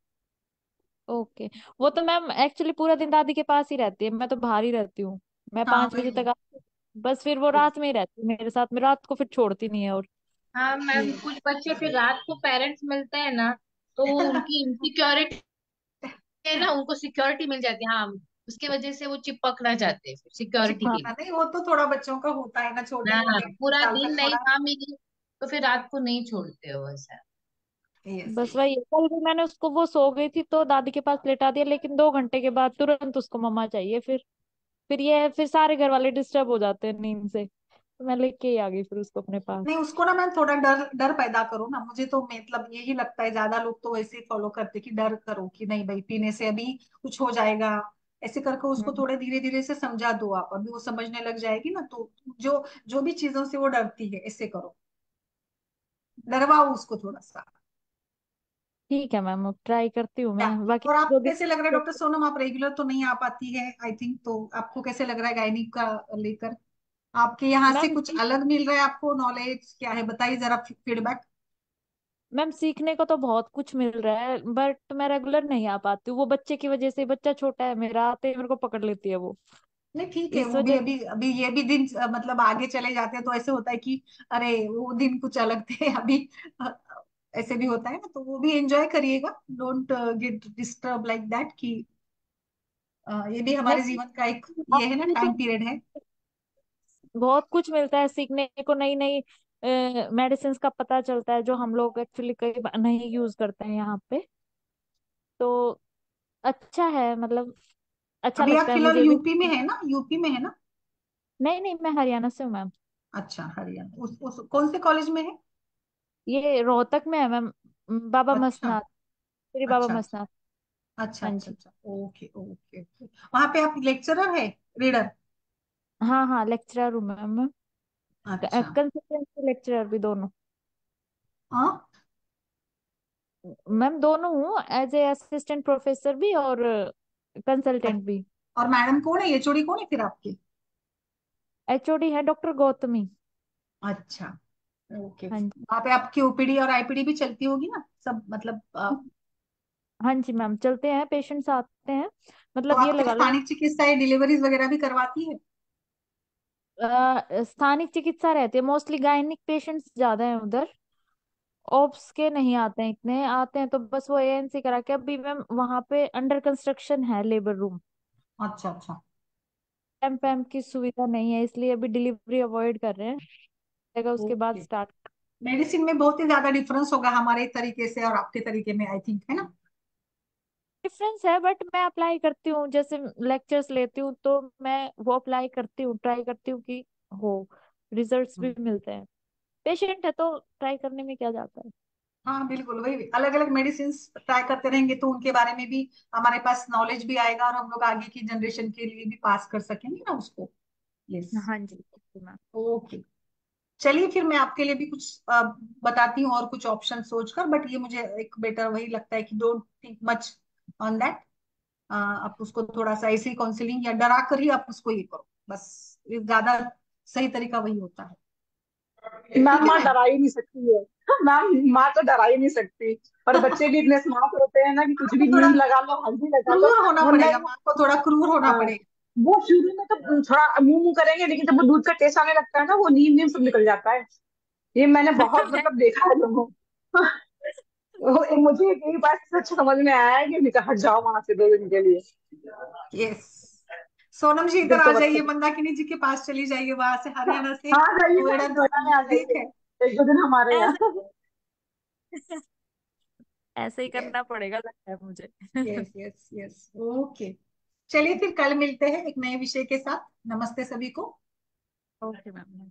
D: ओके। वो तो मैम एक्चुअली पूरा दिन दादी के पास ही रहती है, मैं तो बाहर ही रहती हूँ। मैं
A: हाँ
D: 5 बजे
A: वही।
D: तक आती हूँ, बस फिर वो रात में ही रहती है मेरे साथ में, रात को फिर छोड़ती नहीं है और।
E: हाँ मैम,
A: ये
E: कुछ बच्चे फिर रात को पेरेंट्स मिलते हैं ना, तो उनकी इनसिक्योरिटी है ना, उनको सिक्योरिटी मिल जाती है, हाँ। उसके वजह से वो चिपकना चाहते हैं सिक्योरिटी के
A: चिपकाना
E: लिए।
A: नहीं, वो तो थोड़ा बच्चों का होता है ना, छोटे
E: हाँ,
A: होते
E: पूरा
A: 3 साल
E: दिन
A: तक
E: नहीं
A: थोड़ा।
E: वहां मिली तो फिर रात को नहीं छोड़ते हो वैसा।
A: यस
D: बस
A: यस।
D: वही है। कल भी मैंने उसको, वो सो गई थी तो दादी के पास लेटा दिया, लेकिन 2 घंटे के बाद तुरंत उसको मम्मा चाहिए। फिर ये है, फिर सारे घर वाले डिस्टर्ब हो जाते हैं नींद से, तो मैं लेके ही आ गई फिर उसको अपने पास।
A: नहीं उसको ना मैम थोड़ा डर डर पैदा करो ना, मुझे तो मतलब यही लगता है, ज्यादा लोग तो वैसे ही फॉलो करते कि डर करो कि नहीं भाई पीने से अभी कुछ हो जाएगा। ऐसे करके उसको
D: हम्म।
A: थोड़े धीरे धीरे से समझा दो आप, अभी वो समझने लग जाएगी ना, तो जो जो भी चीजों से वो डरती है ऐसे करो, डरवाओ उसको थोड़ा सा।
D: ठीक है मैम, अब ट्राई करती हूँ
A: क्या?
D: मैं, बाकी
A: और
D: जो
A: आपको
D: भी।
A: कैसे लग रहा है डॉक्टर सोनम, आप रेगुलर तो नहीं आ पाती है आई थिंक, तो आपको कैसे लग रहा है गायनिक का लेकर? आपके यहाँ से
D: मैम
A: कुछ अलग मिल रहा है आपको, नॉलेज क्या है, बताइए जरा फीडबैक।
D: मैम सीखने को तो बहुत कुछ मिल रहा है, बट मैं रेगुलर नहीं आ पाती हूँ, वो बच्चे की वजह से। बच्चा छोटा है मेरा, आते ही मेरे को पकड़ लेती है वो,
A: नहीं ठीक है,
D: इस
A: वो भी
D: वजह
A: अभी अभी ये भी दिन मतलब आगे चले जाते हैं तो ऐसे होता है कि अरे वो दिन कुछ अलग थे अभी। अ, ऐसे भी होता है ना, तो वो भी एंजॉय करिएगा, don't get disturb like that कि ये भी हमारे
D: नहीं,
A: जीवन का एक ये है ना
D: आपने
A: टाइम
D: तो
A: पीरियड है।
D: बहुत कुछ मिलता है सीखने को, नई नई मेडिसिन का पता चलता है जो हम लोग एक्चुअली कई बार नहीं यूज करते हैं यहाँ पे। तो अच्छा है, मतलब अच्छा
A: अभी आप
D: लगता है
A: फिलहाल
D: मुझे भी।
A: यूपी में है ना, यूपी में है ना?
D: नहीं नहीं, मैं हरियाणा से हूँ मैम।
A: अच्छा हरियाणा, उस कौन से कॉलेज में है?
D: ये रोहतक में है मैम, बाबा
A: अच्छा
D: मस्तनाथ, श्री बाबा
A: अच्छा अच्छा
D: मस्तनाथ।
A: अच्छा
D: हाँ
A: अच्छा
D: जी।
A: अच्छा, ओके ओके ओके। वहां पे आप लेक्चरर है, रीडर?
D: हाँ हाँ, लेक्चरर हूँ मैम,
A: अच्छा।
D: कंसल्टेंट लेक्चरर भी दोनों।
A: हाँ।
D: मैम दोनों हूँ, एज ए असिस्टेंट प्रोफेसर भी और कंसल्टेंट भी।
A: और मैडम कौन है, एचओडी कौन है फिर आपके?
D: एचओडी है डॉक्टर गौतमी।
A: अच्छा ओके।
D: हाँ जी।
A: वहाँ पे आपकी ओपीडी और आईपीडी भी चलती होगी ना सब, मतलब
D: हाँ जी मैम, चलते हैं, पेशेंट्स आते हैं,
A: तो
D: मतलब ये
A: आपके
D: लगा
A: यहाँ
D: लो।
A: स्थानिक चिकित्सा डिलीवरीज वगैरह भी करवाती है?
D: स्थानिक चिकित्सा रहती है, मोस्टली गायनिक पेशेंट्स ज्यादा हैं उधर। ओप्स के नहीं आते हैं, इतने आते हैं तो बस वो एएनसी करा के। अभी मैम वहाँ पे अंडर कंस्ट्रक्शन है लेबर रूम,
A: अच्छा अच्छा।
D: एम की सुविधा नहीं है, इसलिए अभी डिलीवरी अवॉइड कर रहे हैं, रहेगा उसके बाद
A: ओके।
D: स्टार्ट।
A: मेडिसिन में बहुत ही ज्यादा डिफरेंस होगा हमारे तरीके से और आपके तरीके में आई थिंक, है ना?
D: डिफरेंस है, बट मैं अप्लाई करती हूँ, जैसे लेक्चर्स लेती हूँ तो मैं वो अप्लाई करती हूँ, ट्राई करती हूँ कि हो, रिजल्ट्स भी
A: हम्म।
D: मिलते हैं। पेशेंट है तो ट्राई करने में क्या जाता है।
A: हाँ बिल्कुल, वही अलग अलग मेडिसिन ट्राई करते रहेंगे तो उनके बारे में भी हमारे पास नॉलेज भी आएगा, और हम लोग आगे की जनरेशन के लिए भी पास कर सकेंगे ना उसको। यस।
D: हाँ जी मैम।
A: ओके। चलिए फिर मैं आपके लिए भी कुछ बताती हूँ और कुछ ऑप्शन सोचकर, बट ये मुझे एक बेटर वही लगता है कि don't think much on that. आप उसको थोड़ा सा ऐसे ही काउंसलिंग या डरा कर ही आप उसको ये करो, बस ये ज्यादा सही तरीका वही होता है।
C: मैम
A: ठीक है
C: माँ
A: मैम।
C: डरा ही नहीं सकती है। मैम माँ तो डरा ही नहीं सकती। और बच्चे भी इतने स्मार्ट होते हैं ना कि कुछ
A: आपको
C: भी
A: थोड़ा
C: मीम लगा लो, हल्दी लगा लो।
A: क्रूर होना
C: वो
A: पड़ेगा,
C: नहीं।
A: माँ को थोड़ा क्रूर होना
C: हाँ,
A: पड़ेगा।
C: वो शुरू में तो थोड़ा मुंह मुंह करेंगे, लेकिन जब वो दूध का टेस्ट आने लगता है ना, वो नीम नीम सब निकल जाता है। ये मैंने बहुत
D: मैं
C: मतलब देखा है लोगों को। मुझे यही बात सबसे अच्छा समझ में आया है कि निकल हट जाओ वहां से 2 दिन के लिए।
A: यस। सोनम जी इधर
C: फिर
A: आ
C: तो
A: जाइए,
C: बच्चे।
A: मंदाकिनी जी के पास चली जाइए, वहां से हरियाणा से
C: हाँ जाइए मैम,
A: नोएडा
C: नोएडा में आ
A: नजदीक
C: जाइए।
A: है।
C: 1-2 दिन हमारे
D: ऐसे
C: यहाँ।
D: ऐसे ही करना पड़ेगा लगता है मुझे।
A: Yes yes yes, okay. चलिए फिर कल मिलते हैं एक नए विषय के साथ। नमस्ते सभी को।
D: Okay ma'am.